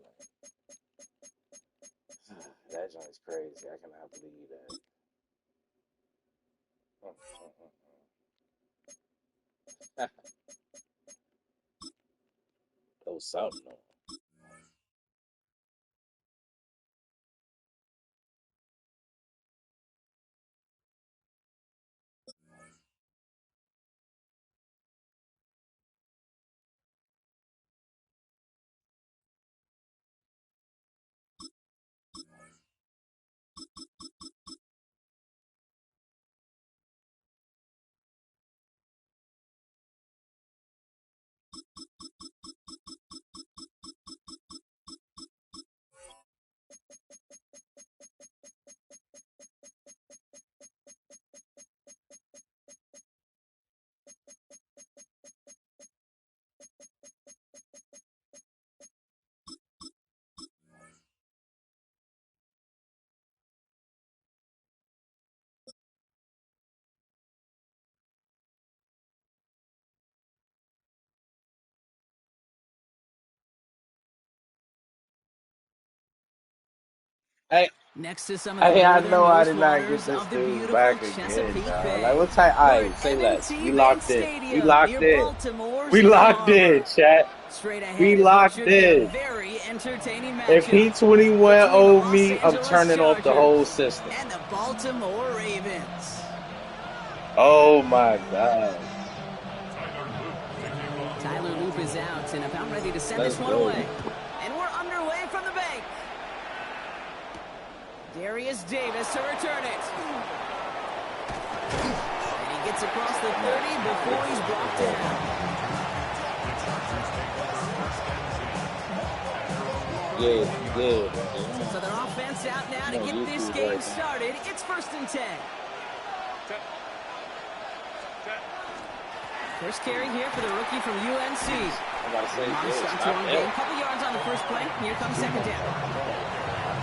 S5: That joint's crazy. I cannot believe that. That was something. Though. Hey,
S1: Next to some of the
S5: I know I
S1: northernmost
S5: did not get
S1: waters
S5: this
S1: of the
S5: dude
S1: beautiful
S5: back again,
S1: Chesapeake
S5: dog. Like,
S1: Bay.
S5: what type? All
S1: We're
S5: right,
S1: at
S5: say less.
S1: M&T
S5: We
S1: Bank
S5: locked in. We
S1: Stadium
S5: locked
S1: near
S5: in.
S1: Baltimore's
S5: We
S1: Inner
S5: locked in,
S1: Harbor.
S5: chat.
S1: Straight
S5: We
S1: ahead is what
S5: locked
S1: should be a
S5: in.
S1: very entertaining
S5: If
S1: matchup
S5: P21
S1: between the
S5: owed
S1: Los
S5: me, I'm
S1: Angeles
S5: turning off the whole
S1: Chargers
S5: system.
S1: and the Baltimore Ravens.
S5: Oh my God.
S1: Tyler Loop is out and about ready to send
S5: Let's
S1: this one
S5: go.
S1: away. And we're underway from the bank. Darius Davis to return it. And he gets across the 30 before he's brought down.
S5: Good.
S1: So their offense out now to get this game started. It's 1st and 10. First carry here for the rookie from UNC.
S5: I'm about to say,
S1: Start to one game. Couple yards on the first play. Here comes second down.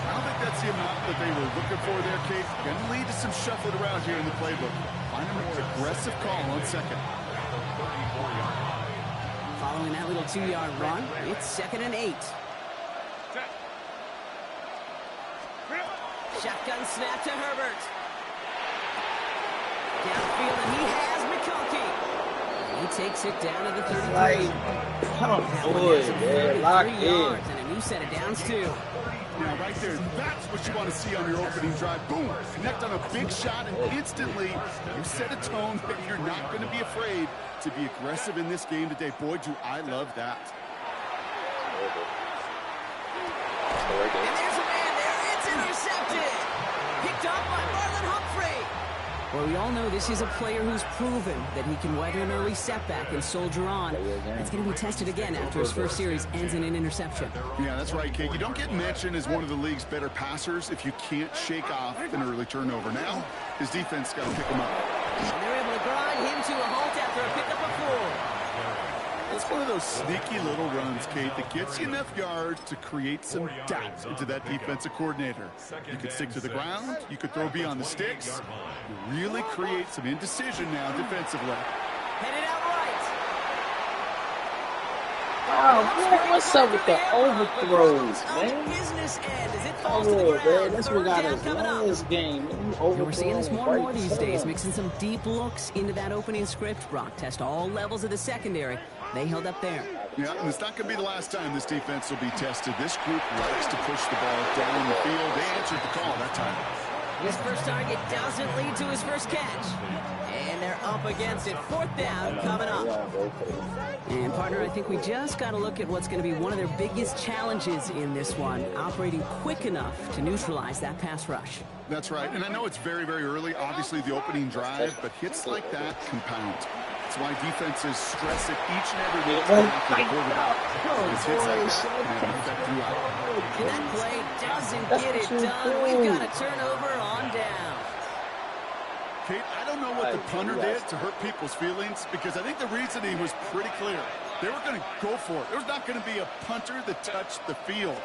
S3: I don't think that's the amount that they were looking for there, Kate. Going to lead to some shuffling around here in the playbook. Find a more aggressive call on second.
S1: Following that little 2-yard run, it's 2nd and 8. Shotgun snap to Herbert. Downfield, and he has McConkey. He takes it down to the 33.
S5: Come on, man. Locked in.
S1: Yards and a new set of downs, too.
S3: Now, right there, that's what you want to see on your opening drive. Boom, connect on a big shot, and instantly you set a tone that you're not going to be afraid to be aggressive in this game today. Boy, do I love that.
S1: And there's a man there. It's intercepted. Picked up by Marlon Humphrey. Well, we all know this is a player who's proven that he can weather an early setback and soldier on. It's going to be tested again after his first series ends in an interception.
S3: Yeah, that's right, Kate. You don't get mentioned as one of the league's better passers if you can't shake off an early turnover. Now, his defense got to pick him up.
S1: And they're able to grind him to a halt after a pickup of 4.
S3: It's one of those sneaky little runs, Kate, that gets you enough yards to create some doubt into that defensive coordinator. You could stick to the ground. You could throw beyond the sticks. You really create some indecision now defensively.
S1: Headed out right.
S5: Wow, man, what's up with the overthrows, man?
S1: Business end as it
S5: Come
S1: falls to the
S5: on, man.
S1: ground.
S5: That's what
S1: Third
S5: got
S1: down
S5: us
S1: coming
S5: won
S1: up.
S5: this game.
S1: And we're seeing this more and more these days, mixing some deep looks into that opening script. Brock test all levels of the secondary. They held up there.
S3: Yeah, and it's not going to be the last time this defense will be tested. This group likes to push the ball down the field. They answered the call that time.
S1: His first target doesn't lead to his first catch. And they're up against it. 4th down coming up. And, partner, I think we just got to look at what's going to be one of their biggest challenges in this one, operating quick enough to neutralize that pass rush.
S3: That's right. And I know it's very, very early, obviously, the opening drive, but hits like that compound. That's why defenses stress it each and every week after the quarterback. Because hits like that can have an effect throughout.
S1: And that play doesn't get it done. We've got a turnover on down.
S3: Kate, I don't know what the punter did to hurt people's feelings because I think the reasoning was pretty clear. They were going to go for it. There's not going to be a punter that touched the field.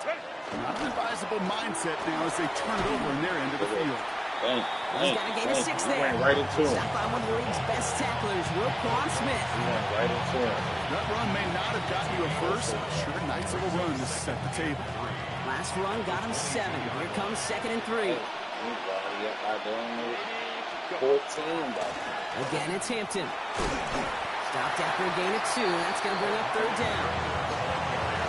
S3: Not an advisable mindset now as they turn it over in their end of the field.
S1: He's got a gain of 6 there.
S5: Right into him.
S1: Stopped by one of the league's best tacklers, Roquan Smith.
S5: Right into him.
S3: That run may not have gotten you a first, but sure, nice little run to set the table.
S1: Last run got him 7. Here comes 2nd and 3.
S5: 14,
S1: Again, it's Hampton. Stopped after a gain of 2. That's going to bring up 3rd down.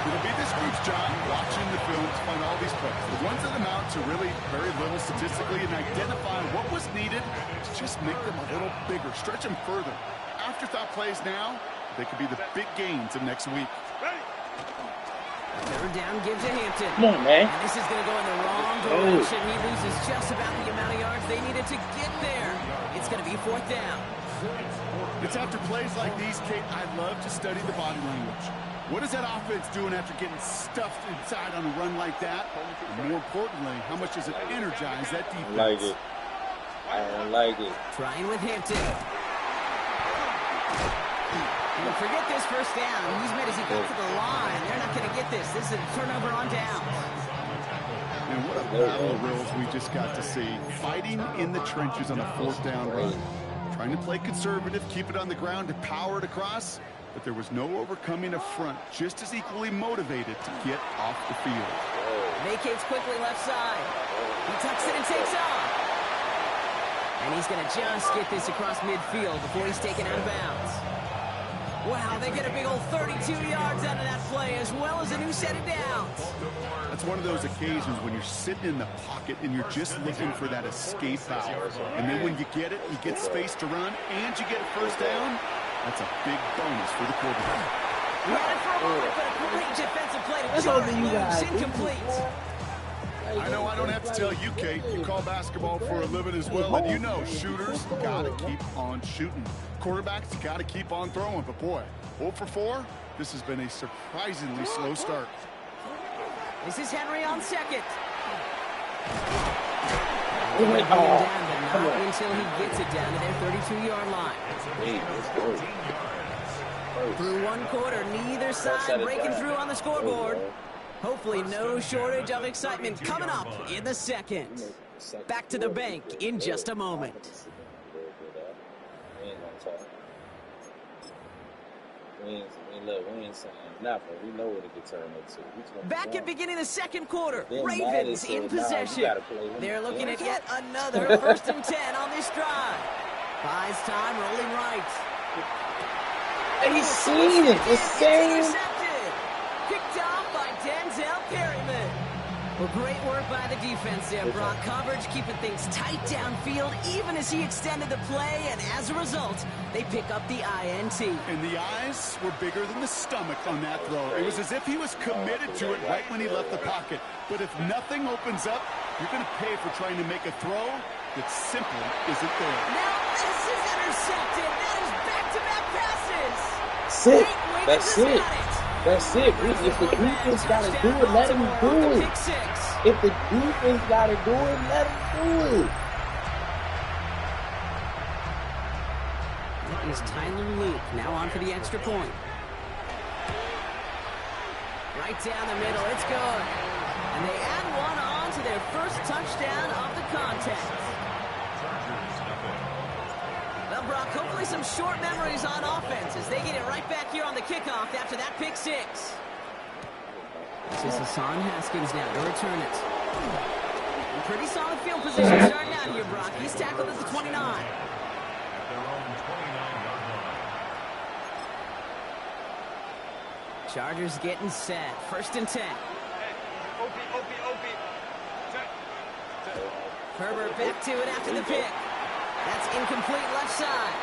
S3: It'll be this group's job watching the film to find all these plays. The ones that amount to really very little statistically and identify what was needed to just make them a little bigger, stretch them further. Afterthought plays now, they could be the big gains of next week.
S1: 3rd down gives to Hampton.
S6: Come on, man.
S1: And this is going to go in the wrong direction. He loses just about the amount of yards they needed to get there. It's going to be 4th down.
S3: It's after plays like these, Kate, I love to study the body language. What is that offense doing after getting stuffed inside on a run like that? And more importantly, how much does it energize that defense?
S5: I like it. I don't like it.
S1: Trying with Hampton. And forget this 1st down. He's made as he got to the line. They're not going to get this. This is a turnover on downs.
S3: And what a battle of wills we just got to see. Fighting in the trenches on a 4th down run. Trying to play conservative, keep it on the ground to power it across. But there was no overcoming a front just as equally motivated to get off the field.
S1: Vacates quickly left side. He tucks it and takes off. And he's going to just get this across midfield before he's taken out of bounds. Wow, they get a big old 32 yards out of that play, as well as a new set of downs.
S3: That's one of those occasions when you're sitting in the pocket and you're just looking for that escape valve. And then when you get it, you get space to run, and you get a 1st down. That's a big bonus for the quarterback.
S1: He had it for a moment, but a great defensive play to Jordan Lewis, incomplete.
S3: I know I don't have to tell you, Kate. You call basketball for a living as well, and you know shooters got to keep on shooting. Quarterbacks got to keep on throwing. But, boy, 0 for 4, this has been a surprisingly slow start.
S1: This is Henry on 2nd.
S6: Oh,
S1: Down, but not until he gets it down to their 32-yard line. Through 1 quarter, neither side breaking through on the scoreboard. Hopefully no shortage of excitement coming up in the 2nd. Back to the bank in just a moment.
S5: We ain't saying nothing. We know what it could turn into.
S1: Back at beginning of the 2nd quarter, Ravens in possession. They're looking at yet another 1st and 10 on this drive. Buys time, rolling right.
S6: And he's seen it. The same.
S1: Picked off by Denzel Perryman. Well, great work by the defense there, Brock. Coverage keeping things tight downfield even as he extended the play, and as a result, they pick up the INT.
S3: And the eyes were bigger than the stomach on that throw. It was as if he was committed to it right when he left the pocket. But if nothing opens up, you're going to pay for trying to make a throw that simply isn't there.
S1: Now this is intercepted. That is back-to-back passes.
S6: Sick. That's it. That's it. If the defense got to do it, let him do it. If the defense got to do it, let him do it.
S1: That is Tyler Luke now on for the extra point. Right down the middle. It's good. And they add one on to their first touchdown of the contest. Well, Brock, hopefully some short memories on offense as they get it right back here on the kickoff after that pick 6. This is Hassan Haskins now to return it. Pretty solid field position starting out here, Brock. He's tackled at the 29. Chargers getting set. 1st and 10. Herbert back to it after the pick. That's incomplete left side.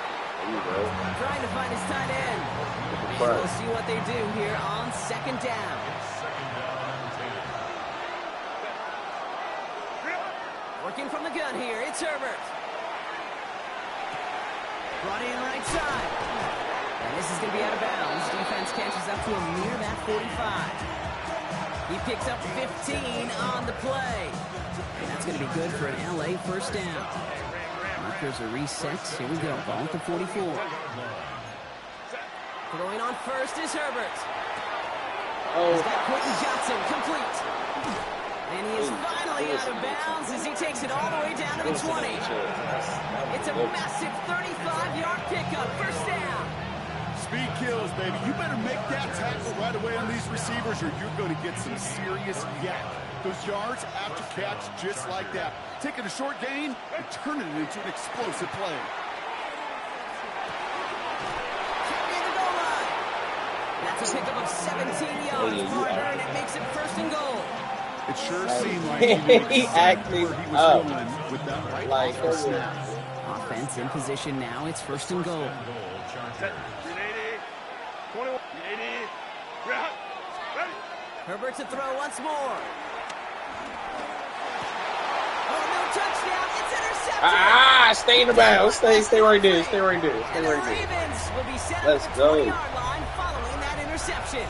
S1: Trying to find his tight end. We'll see what they do here on 2nd down. Working from the gun here, it's Herbert. Brought in right side. And this is going to be out of bounds. Defense catches up to him near that 45. He picks up 15 on the play. And that's going to be good for an LA 1st down. Markers are reset. Here we go. Ball at the 44. Throwing on 1st is Herbert. He's got Quentin Johnson complete. And he is finally out of bounds as he takes it all the way down to the 20. It's a massive 35-yard pickup. 1st down.
S3: Speed kills, baby. You better make that tackle right away on these receivers or you're going to get some serious yak. Those yards after catch just like that. Taking a short gain and turning it into an explosive play.
S1: pickup of 17 yards, partner, and it makes it 1st and goal.
S3: It sure seemed like he knew
S6: He
S3: exactly
S6: acting
S3: where he was
S6: up.
S3: going with that right
S6: Like,
S3: off the snap.
S1: Offense in position now. It's 1st and goal. Herbert to throw once more. Oh, no touchdown. It's intercepted.
S6: Stay in the bounds. Stay right there. Stay right there. Stay
S1: And the
S6: right there.
S1: Ravens will be set
S6: Let's
S1: at the
S6: go.
S1: 20-yard line following that interception.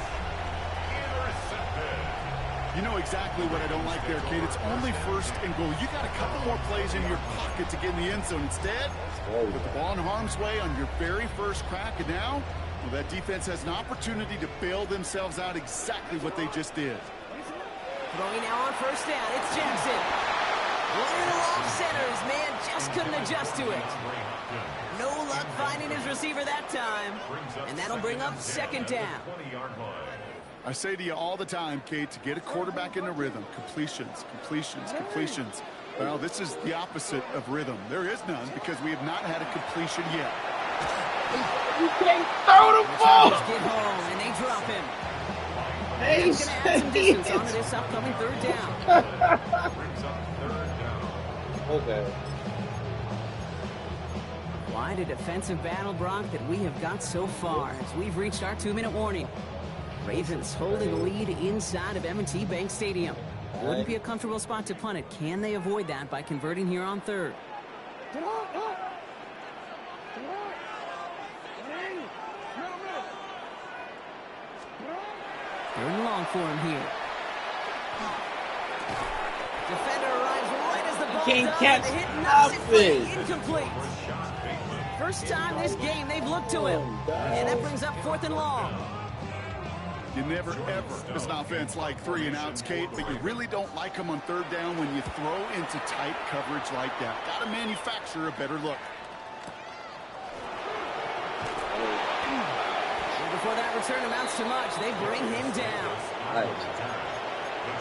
S3: You know exactly what I don't like there, kid. It's only 1st and goal. You got a couple more plays in your pocket to get in the end zone. Instead, put the ball in harm's way on your very first crack, and now, well, that defense has an opportunity to bail themselves out exactly what they just did.
S1: Throwing now on 1st down. It's Jackson. Little off center. His man just couldn't adjust to it. No luck finding his receiver that time. And that'll bring up 2nd down.
S3: I say to you all the time, Kate, to get a quarterback in a rhythm, completions. Well, this is the opposite of rhythm. There is none because we have not had a completion yet.
S6: You can't throw the ball.
S1: Get home, and they drop him. He's going to add some distance onto this upcoming 3rd down.
S6: Okay.
S1: Quite a defensive battle, Brock, that we have got so far as we've reached our 2-minute warning. Ravens holding the lead inside of M&T Bank Stadium. Wouldn't be a comfortable spot to punt it. Can they avoid that by converting here on 3rd? 3rd and long for him here. Defender arrives right as the ball
S6: Can't
S1: does,
S6: catch
S1: and the hit knocks it free.
S6: nothing.
S1: Incomplete. First time this game they've looked to him. And that brings up 4th and long.
S3: You never, ever, as an offense, like 3 and outs, Kate, but you really don't like them on 3rd down when you throw into tight coverage like that. Got to manufacture a better look.
S1: Before that return amounts to much, they bring him down.
S2: The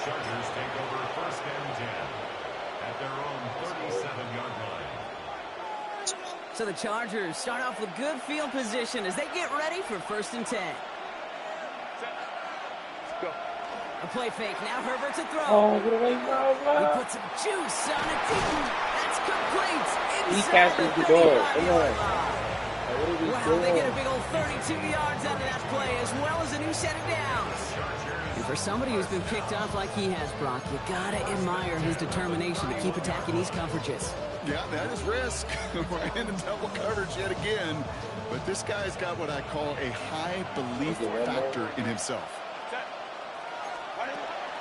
S2: Chargers take over 1st and 10 at their own 37-yard line.
S1: So the Chargers start off with good field position as they get ready for 1st and 10. A play fake. Now Herbert to throw.
S6: Oh, get away, bro.
S1: He puts some juice on it. That's complete.
S6: He
S1: Inside
S6: catches the ball. Come on.
S1: Wow, they get a big old 32 yards out of that play, as well as a new set of downs. And for somebody who's been picked off like he has, Brock, you gotta admire his determination to keep attacking these coverages.
S3: Yeah, that is risk. We're in double coverage yet again. But this guy's got what I call a high belief factor in himself.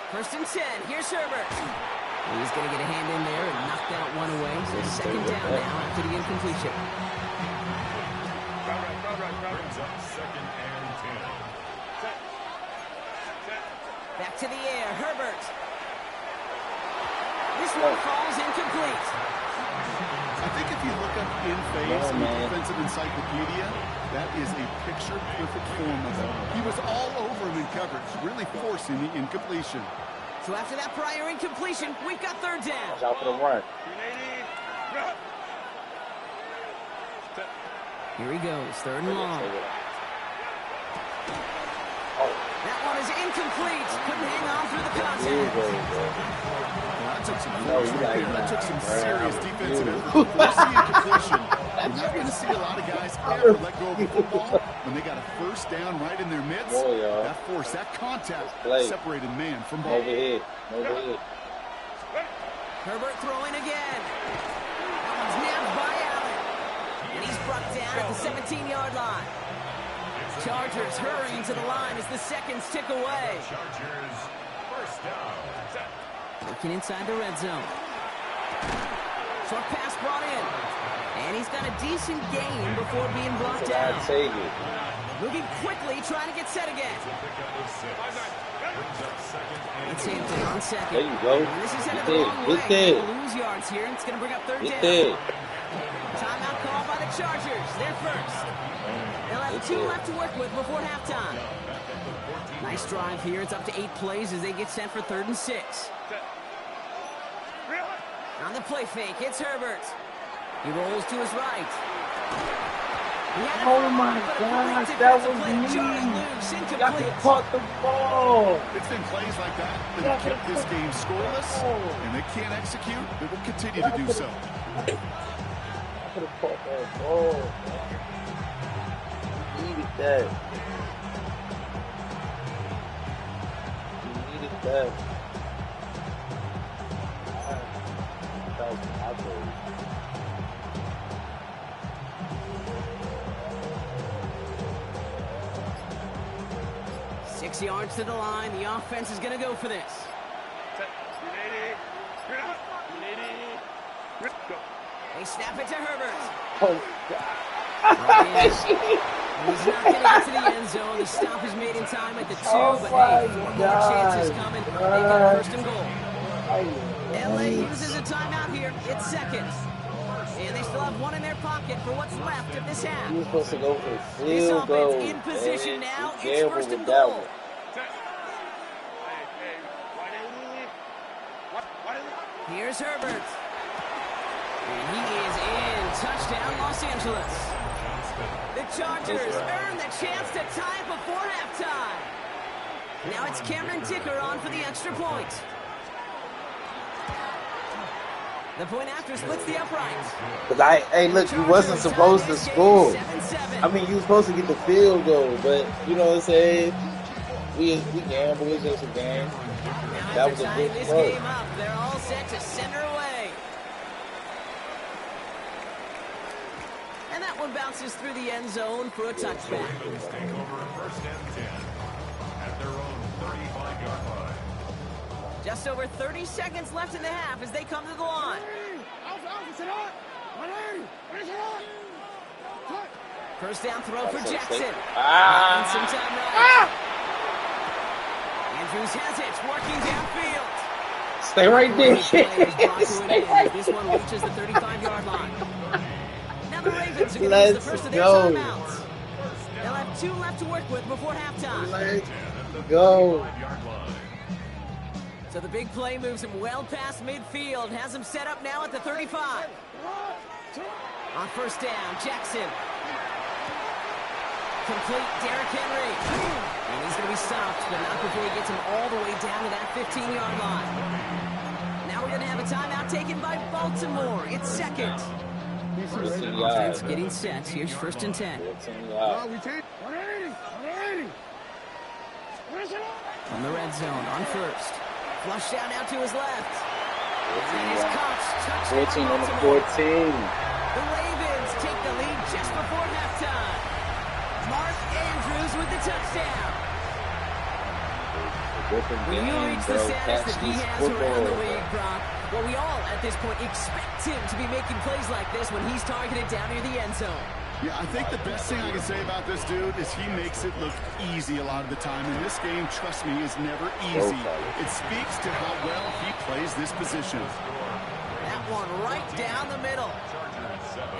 S1: 1st and 10. Here's Herbert. He's going to get a hand in there and knock that one away. So 2nd down now after the incompletion.
S2: Brings up 2nd and 10.
S1: Back to the air. Herbert. This one falls incomplete.
S3: I think if you look up in phase in the defensive encyclopedia, that is a picture-perfect form of it. He was all over him in coverage, really forcing the incompletion.
S1: So after that prior incompletion, we've got 3rd down.
S6: Watch out for the run.
S1: Here he goes, 3rd and long. That one is incomplete. Couldn't hang on through the contact.
S3: That took some force right there. That took some serious defensive effort. Forcing incompletion. You're not going to see a lot of guys ever let go of the football when they got a 1st down right in their midst. That force, that contact separated man from ball.
S6: Overhead.
S1: Herbert throwing again. That one's nabbed by Allen. And he's brought down at the 17-yard line. Chargers hurrying to the line as the seconds tick away.
S2: Chargers 1st down.
S1: Looking inside the red zone. Short pass brought in. And he's got a decent gain before being brought down. Moving quickly, trying to get set again. It's Hampton on 2nd.
S6: There you go.
S1: And this is headed the wrong way. Lose yards here, and it's going to bring up 3rd down. Timeout called by the Chargers. They're 1st. They'll have 2 left to work with before halftime. Nice drive here. It's up to 8 plays as they get set for 3rd and 6. On the play fake, it's Herbert. He rolls to his right. He had it
S6: Oh
S1: for a
S6: my
S1: moment, but a great
S6: gosh, that
S1: defensive
S6: was
S1: play
S6: me.
S1: jarring loose,
S6: Y'all could
S1: incomplete.
S6: have caught the ball.
S3: It's been plays like that that
S6: Y'all
S3: have
S6: could
S3: kept
S6: have
S3: this
S6: caught
S3: game
S6: the
S3: scoreless,
S6: ball.
S3: and they can't execute. They will continue to
S6: Y'all
S3: do
S6: could
S3: so.
S6: have caught that ball, man. You needed that. You needed that. That was my goal.
S1: 6 yards to the line. The offense is going to go for this. They snap it to Herbert.
S6: Oh,
S1: Right in. He's not going to get to the end zone. The stop is made in time at the 2,
S6: Oh
S1: but
S6: my
S1: hey, 4 more chances
S6: God.
S1: coming. They got first and goal.
S6: God.
S1: LA uses a timeout here. It's seconds. And they still have one in their pocket for what's left of this half.
S6: You were supposed to go for the
S1: This
S6: field
S1: offense
S6: goal,
S1: in position
S6: man.
S1: now.
S6: You
S1: It's
S6: gambled
S1: first
S6: with
S1: and
S6: that
S1: goal.
S6: one.
S1: Here's Herbert. And he is in. Touchdown, Los Angeles. The Chargers earn the chance to tie it before halftime. Now it's Cameron Ticker on for the extra point. The point after splits the uprights.
S6: Cause hey, look, you wasn't supposed to score. I mean, you were supposed to get the field goal, but you know what I'm saying? We gamble. It's just a game.
S1: Now
S6: That
S1: after
S6: was a
S1: tying
S6: good
S1: this
S6: throw.
S1: game up, they're all set to send her away. And that one bounces through the end zone for a touchback.
S2: Ravens take over first and 10 at their own 35-yard line.
S1: Just over 30 seconds left in the half as they come to the line. First down throw for Jackson. And some time right. Andrews has it, working downfield.
S6: Stay right there.
S1: Stay right. This one reaches the 35-yard line. Now the Ravens are going to use the
S6: Let's
S1: first of their
S6: go.
S1: timeouts. They'll have 2 left to work with before halftime.
S6: Let's go.
S1: So the big play moves him well past midfield, has him set up now at the 35. On first down, Jackson. Complete, Derrick Henry. And he's going to be stopped, but not before he gets him all the way down to that 15-yard line. Now we're going to have a timeout taken by Baltimore. It's second. Offense getting set. Here's first and 10. From the red zone on first. Flush down now to his left. And he's caught.
S6: 14 on the
S1: Baltimore.
S6: 14.
S1: The Ravens take the lead just before halftime. Mark Andrews with the touchdown. When you reach the status that he has around the league, Brock, well, we all, at this point, expect him to be making plays like this when he's targeted down near the end zone.
S3: Yeah, I think the best thing I can say about this dude is he makes it look easy a lot of the time. And this game, trust me, is never easy. It speaks to how well he plays this position.
S1: That one right down the middle.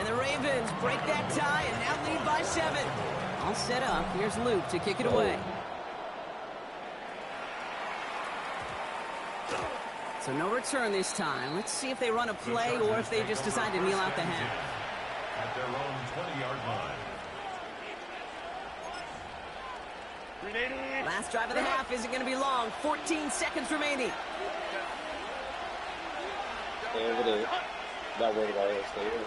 S1: And the Ravens break that tie and now lead by 7. All set up. Here's Luke to kick it away. So no return this time. Let's see if they run a play or if they just decide to kneel out the half.
S2: At their own 20-yard line.
S1: Last drive of the half isn't going to be long. 14 seconds remaining.
S6: Stay over there. Not worried about it. Stay over.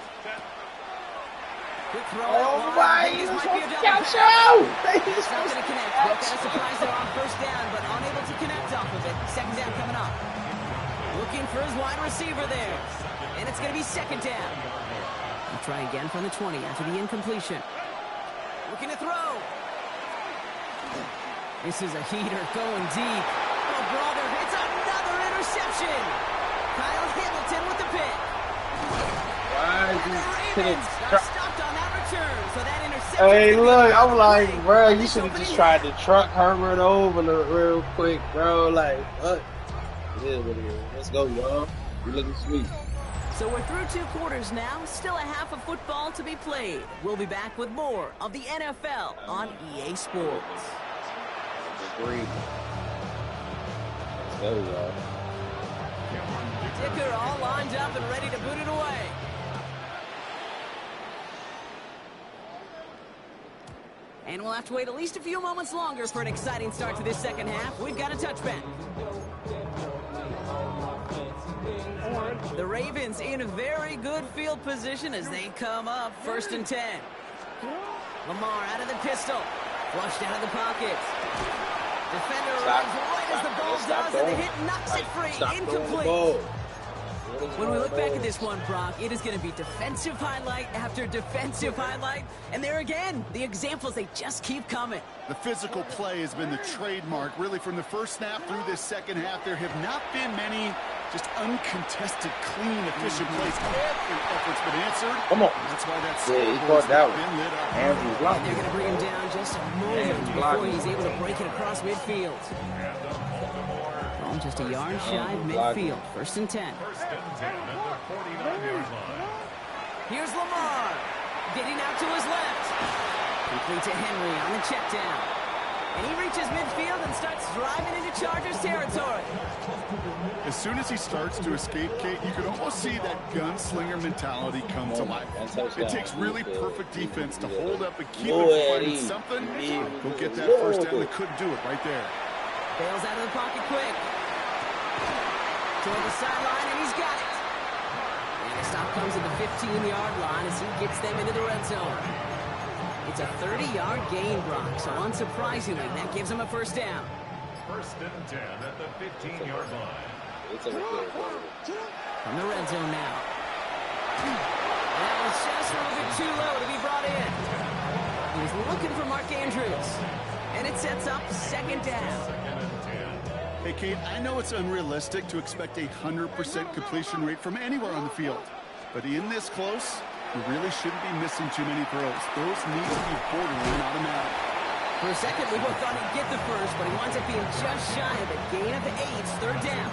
S1: Quick throw.
S6: Oh my!
S1: This
S6: He's
S1: might be a double.
S6: catch out!
S1: It's not going to connect. They've got a surprise there on first down, but unable to connect off of it. Second down coming up. Looking for his wide receiver there. And it's going to be second down. He'll try again from the 20 after the incompletion. Looking to throw. This is a heater going deep. Oh, brother, it's another interception. Kyle Hamilton with the pick.
S6: Why is
S1: And the
S6: he
S1: Ravens are stopped on that return. So that interception.
S6: Hey, look, I'm like, bro, you should have just tried to truck Herbert over real quick, bro. Like, what? It is what it is. Let's go, y'all. You're looking sweet.
S1: So we're through 2 quarters now. Still a half of football to be played. We'll be back with more of the NFL on EA Sports.
S6: Agreed. Let's go, y'all.
S1: Ticker all lined up and ready to boot it away. And we'll have to wait at least a few moments longer for an exciting start to this second half. We've got a touchback. The Ravens in a very good field position as they come up 1st and 10. Lamar out of the pistol. Flushed out of the pocket. Defender arrives right as the ball does, and the hit knocks it free. Incomplete. When we look back at this one, Brock, it is going to be defensive highlight after defensive highlight. And there again, the examples, they just keep coming.
S3: The physical play has been the trademark. Really, from the first snap through this second half, there have not been many just uncontested, clean, efficient plays. Every effort's been answered.
S6: Come on.
S3: That's why that's
S6: he caught that one.
S3: been lit up.
S6: And he's
S1: And
S6: blocking.
S1: they're going to bring him down just a moment before he's able to break it across midfield. Well, just a yard shy of midfield. 1st and 10.
S2: 1st and 10 at the 49-yard line.
S1: Here's Lamar. Getting out to his left. Complete to Henry on the check down. And he reaches midfield and starts driving into Chargers territory.
S3: As soon as he starts to escape, Kate, you can almost see that gunslinger mentality come to life. It takes really perfect defense to hold up and keep it from finding something. Go get that first down. They couldn't do it right there.
S1: Bails out of the pocket quick. Toward the sideline, and he's got it. And the stop comes at the 15-yard line as he gets them into the red zone. It's a 30-yard gain, Brock, so unsurprisingly, that gives him a first down.
S2: 1st and 10 at the 15-yard line.
S1: From the red zone now. That was just a little bit too low to be brought in. He was looking for Mark Andrews. And it sets up 2nd down.
S2: 2nd and 10.
S3: Hey, Kate, I know it's unrealistic to expect a 100% completion rate from anywhere on the field. But in this close, you really shouldn't be missing too many throws. Those need to be borderline automatic.
S1: For a second, we both thought he'd get the first, but he winds up being just shy of a gain of 8, 3rd down.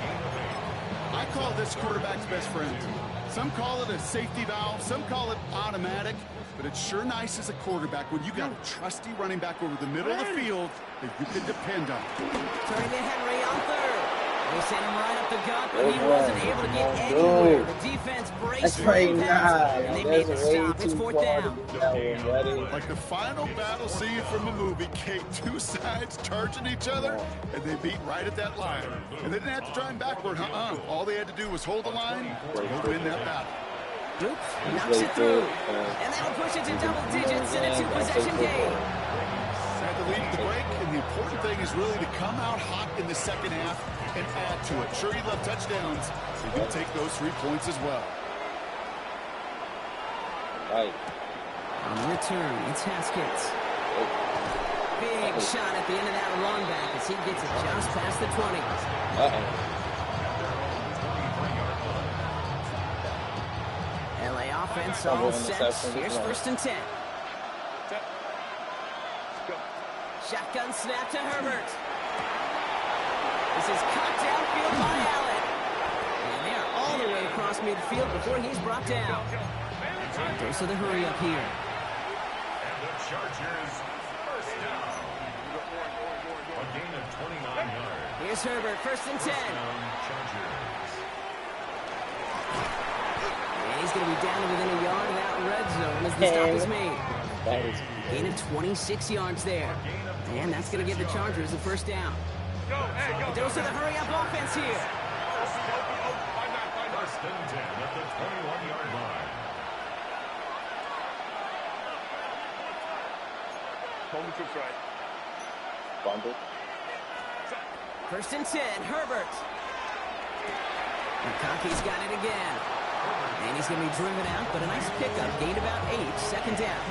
S3: I call this quarterback's best friend. Some call it a safety valve, some call it automatic, but it's sure nice as a quarterback when you got a trusty running back over the middle of the field that you can depend on.
S1: Turning to Henry on 3rd. They sent him right up the gut, but he wasn't able to get anywhere. The defense braced for impact, and they made the stop. It's 4th down.
S3: Like the final battle scene from a movie, Kate, two sides charging each other, and they beat right at that line. And they didn't have to drive backward, All they had to do was hold the line, they'll win that battle.
S1: Oops, knocks it through. And that'll push it to double digits in a 2-possession game.
S3: Had to lead the break, and the important thing is really to come out hot in the second half and add to it. Sure, you love touchdowns, but you take those 3 points as well.
S6: Right.
S1: On the return, it's Haskins. Big shot at the end of that run back as he gets it just past the 20. LA offense all set. Here's 1st and 10. Shotgun snap to Herbert. This is caught downfield by Allen. And they are all the way across midfield before he's brought down. Dose of the hurry up here.
S2: And the Chargers, 1st down. A gain of 29 yards.
S1: Here's Herbert, 1st and 10.
S2: Chargers.
S1: And he's going to be down to within a yard of that red zone as the stop is made. Gain of 26 yards there. And that's going to give the Chargers the first down. A dose of the hurry-up offense here.
S2: 1st and 10 at the 21-yard line.
S6: Bundle.
S1: 1st and 10, Herbert. McConkey's got it again. And he's going to be driven out, but a nice pickup. Gained about 8, 2nd down.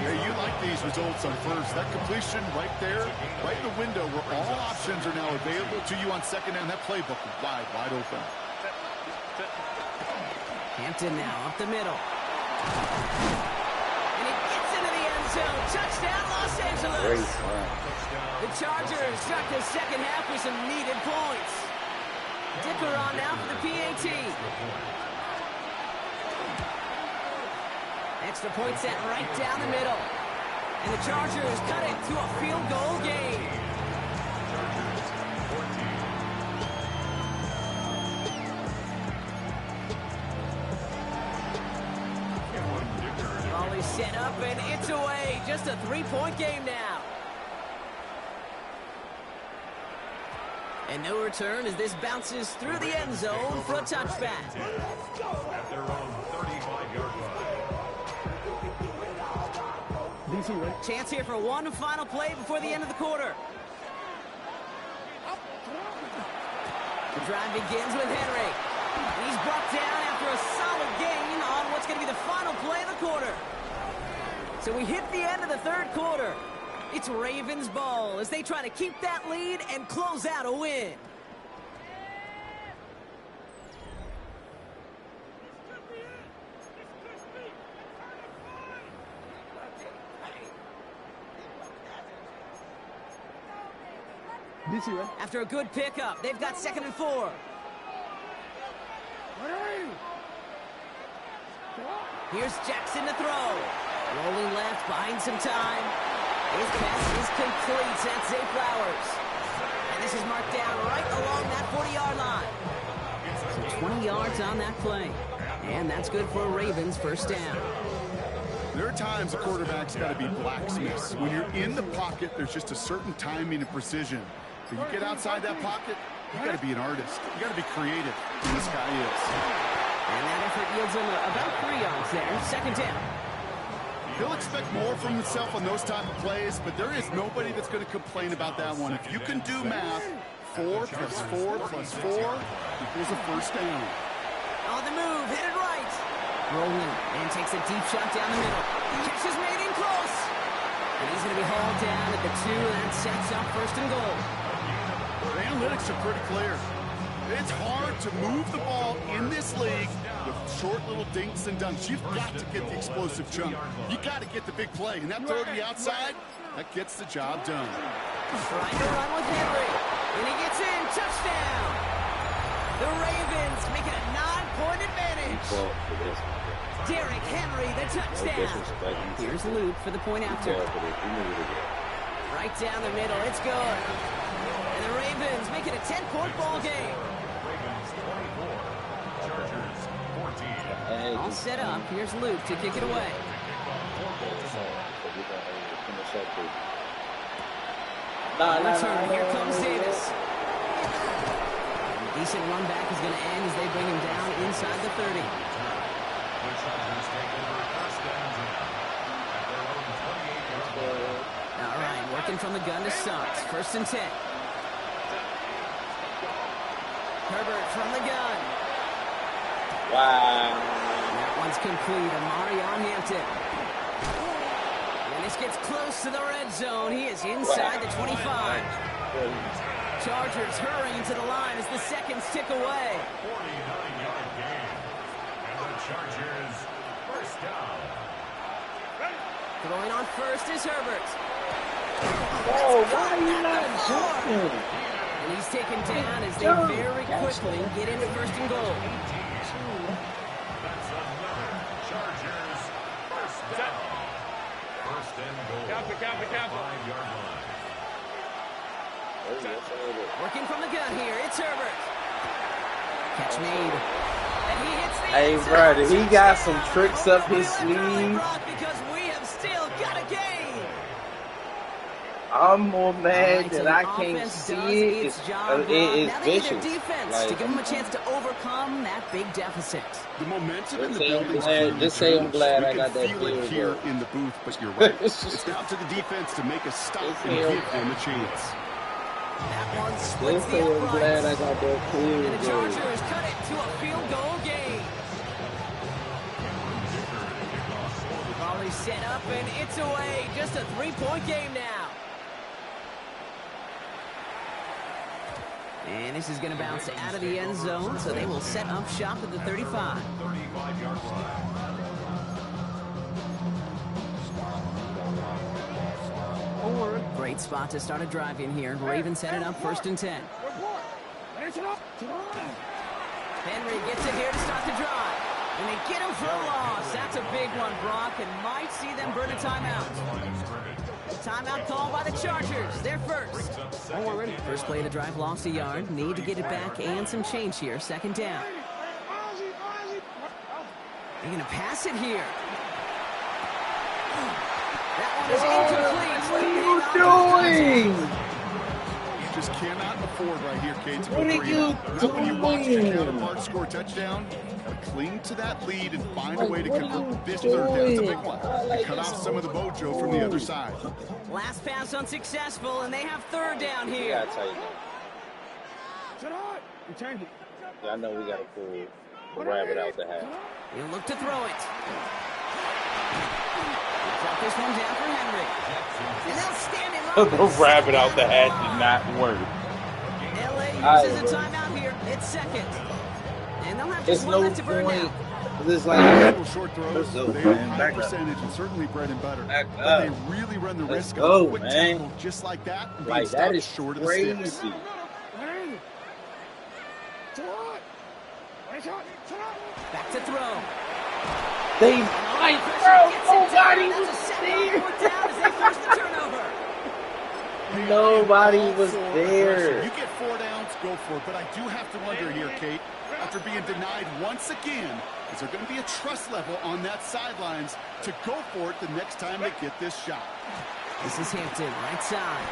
S3: Yeah, you like these results on first. That completion right there, right in the window where all options are now available to you on second down. That playbook is wide open.
S1: Hampton now up the middle. And he gets into the end zone. Touchdown, Los Angeles. The Chargers start the second half with some needed points. Dicker on now for the PAT. Extra point set right down the middle. And the Chargers cut it to a field goal game. Ball is set up and it's away. Just a 3-point game now. And no return as this bounces through the end zone for a touchback.
S2: At their own 35-yard line.
S1: Chance here for one final play before the end of the quarter. The drive begins with Henry. He's brought down after a solid gain on what's going to be the final play of the quarter. So we hit the end of the third quarter. It's Ravens ball as they try to keep that lead and close out a win. After a good pickup, they've got 2nd and 4. Here's Jackson to throw. Rolling left, buying some time. His pass is complete. That's Zay Flowers. And this is marked down right along that 40-yard line. So 20 yards on that play. And that's good for a Ravens first down.
S3: There are times a quarterback's got to be blacksmiths. When you're in the pocket, there's just a certain timing and precision. When you get outside that pocket, you got to be an artist. You got to be creative. And this guy is.
S1: And that effort yields him about 3 yards there. 2nd down.
S3: He'll expect more from himself on those type of plays, but there is nobody that's going to complain about that one. If you can do math, 4 plus 4 plus 4 equals a first down.
S1: On the move, hit it right. Rolling and takes a deep shot down the middle. Catch is made in close. And he's going to be hauled down at the 2, and that sets up 1st and goal.
S3: The analytics are pretty clear. It's hard to move the ball in this league with short little dinks and dunks. You've got to get the explosive chunk. You got to get the big play. And that throw to the outside, that gets the job done.
S1: Trying to run with Henry. And he gets in. Touchdown. The Ravens make it a 9-point advantage. Derrick Henry, the touchdown. Here's Luke for the point after. Right down the middle. It's good. And the Ravens make it a 10-point ball game. All set up. Here's Luke to kick it away. Return. Here comes Davis. Decent run back is going to end as they bring him down inside the 30. All right, working from the gun to start. 1st and 10. Herbert from the gun.
S6: Wow.
S1: That one's complete. Amari on Hampton. And this gets close to the red zone. He is inside the 25. Chargers hurrying to the line as the seconds tick away.
S2: 49-yard game. And the Chargers first down.
S1: Throwing on first is Herbert.
S6: Oh, why are you not jumping?
S1: And he's taken down as they very quickly get into 1st and goal.
S2: That's another Chargers first down. 1st and goal. Count. 5-yard line.
S1: Working from the gun here, it's Herbert. Catch made. And he hits the
S6: Hey,
S1: end zone.
S6: brother, he got some tricks up his sleeve.
S1: Because we have still got a game.
S6: I'm more mad that
S1: so
S6: I
S1: the
S6: can't
S1: offense
S6: see
S1: does
S6: it.
S1: its job.
S6: It's
S1: Now they need
S6: vicious.
S1: their defense
S6: Like,
S1: to give them a chance to overcome that big deficit.
S3: The momentum in the
S6: Just say I'm
S3: building.
S6: glad- just say I'm glad I got that
S3: feel it
S6: deal,
S3: here
S6: bro.
S3: in the booth, but you're right. It's down to the defense to make a stop
S6: Just
S3: and
S6: say
S3: give
S6: I'm-
S3: them a chance.
S1: That one splits
S6: Just
S1: the
S6: say I'm glad I
S1: uprights.
S6: got that clear,
S1: And the
S6: bro.
S1: Chargers cut it to a field goal game. Ball is set up and it's away. Just a 3-point game now. And this is going to bounce out of the end zone, so they will set up shop at the 35.
S2: 35-yard line.
S1: Great spot to start a drive in here. Ravens set it up 1st and 10. Henry gets it here to start the drive. And they get him for a loss. That's a big one, Brock, and might see them burn a timeout. Timeout called by the Chargers. They're first. First play of the drive, lost a yard. Need to get it back and some change here. 2nd down. They're going to pass it here.
S6: doing?
S3: You just cannot afford right here, Kate, to go
S6: What are
S3: 3
S6: you
S3: and out. Not when you watch your
S6: doing?
S3: counterpart score a touchdown. Gotta cling to that lead and find a way to
S6: Like, what are
S3: convert
S6: you
S3: this third down. It's a
S6: doing?
S3: big one.
S6: Like,
S3: To cut
S6: it's
S3: off some of the mojo from the other side.
S1: Last pass unsuccessful, and they have third down
S5: We
S1: here.
S5: gotta tighten up.
S4: Shut up. You change it.
S5: Yeah, I know we gotta pull the rabbit out the hat.
S1: He'll look to throw it. Drop this one down for Henry. And they'll stand him up.
S6: The rabbit out the hat did not work.
S1: LA uses a timeout here. It's second. And they'll have
S6: It's
S1: just
S6: no
S1: one left to burn
S6: point.
S1: now.
S6: It's like
S3: Little short throws,
S6: Let's go,
S3: they have
S6: man.
S3: high
S6: Back up.
S3: percentage and certainly bread and butter.
S6: Back
S3: But
S6: up.
S3: they really run the
S6: Let's
S3: risk
S6: go,
S3: of a quick
S6: man.
S3: tackle just like that and being
S6: Like, that
S3: stopped
S6: is
S3: short of the sticks.
S6: crazy.
S1: Back to throw.
S6: They might throw. Nobody was there.
S1: Down as they force the turnover.
S6: Nobody
S3: All
S6: was
S3: for
S6: there.
S3: aggression. You get 4 downs, go for it. But I do have to wonder here, Kate, after being denied once again, is there going to be a trust level on that sidelines to go for it the next time they get this shot?
S1: This is Hampton, right side.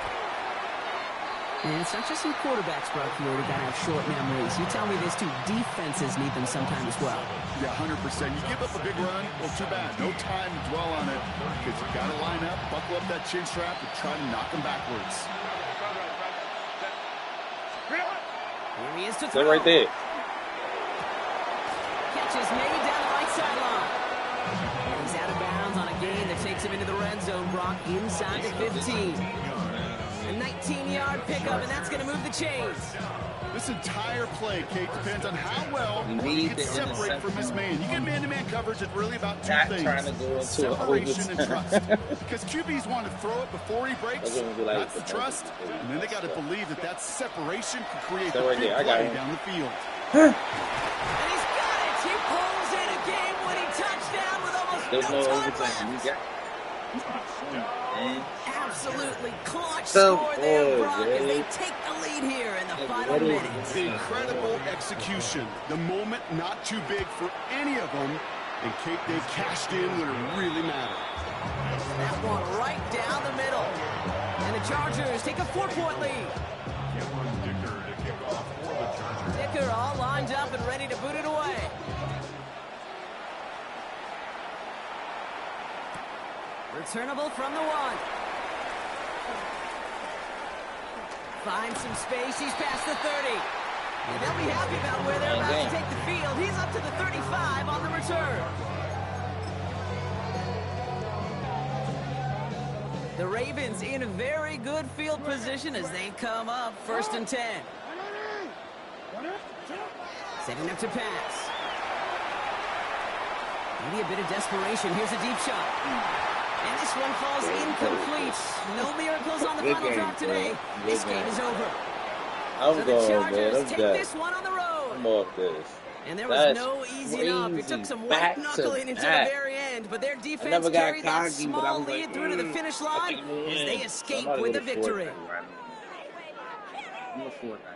S1: And it's not just some quarterbacks, Brock, here who got to have short memories. You tell me this too. Defenses need them sometimes as well.
S3: Yeah, 100%. You give up a big run, well, too bad. No time to dwell on it because you got to line up, buckle up that chin strap, and try to knock them backwards.
S1: Here he is to
S6: Stay
S1: throw.
S6: right there.
S1: Catch is made down the right sideline. He's out of bounds on a gain that takes him into the red zone, Brock, inside the 15. A 19-yard pickup, and that's going to move the chains.
S3: This entire play, Kate, depends on how well
S6: You
S3: you
S6: need
S3: can
S6: the
S3: separate from this man. You get man-to-man coverage, it's really about 2
S6: Not
S3: things.
S6: trying to go into
S3: Separation and
S6: overtime.
S3: trust. Because QBs want to throw it before he breaks.
S6: That's what we like
S3: That's the
S6: to
S3: trust.
S6: do.
S3: And then they got to believe that that separation can create
S6: Stay
S3: the
S6: right
S3: big
S6: there. I got
S3: play
S6: him.
S3: down the field.
S1: And he's got it. He pulls in a game-winning touchdown with almost
S6: There's no
S1: no time
S6: overtime.
S1: left.
S6: You got man.
S1: Absolutely clutch
S6: Come
S1: score there,
S6: on,
S1: Brock, as they
S6: Jay.
S1: take the lead here in the final
S6: What is
S1: minutes.
S3: Incredible execution. The moment not too big for any of them. And Kate, they cashed in when it really mattered.
S1: That one right down the middle. And the Chargers take a 4-point lead. Dicker all lined up and ready to boot it away. Returnable from the 1. Finds some space. He's past the 30. And they'll be happy about where they're about to take the field. He's up to the 35 on the return. The Ravens in a very good field position as they come up 1st and 10. Setting up to pass. Maybe a bit of desperation. Here's a deep shot. And this one falls incomplete. No miracles on the
S6: Good
S1: final
S6: game,
S1: drive today.
S6: bro.
S1: This
S6: Good
S1: game
S6: game.
S1: is over.
S6: I'm
S1: So the
S6: going, man.
S1: Chargers
S6: I'm
S1: take
S6: done.
S1: this one on the road.
S6: I'm off this.
S1: And there was
S6: That's
S1: no easy up. It took
S6: crazy.
S1: some
S6: Back
S1: white
S6: to
S1: knuckling into the
S6: back.
S1: very end, but their defense
S6: never got
S1: carried that
S6: cocky, but I
S1: small
S6: was like,
S1: lead through to the finish line
S6: I think we'll
S1: as they
S6: win.
S1: escape
S6: I'm
S1: with the
S6: about to go to
S1: victory.
S6: Fortnite right now. I'm a Fortnite.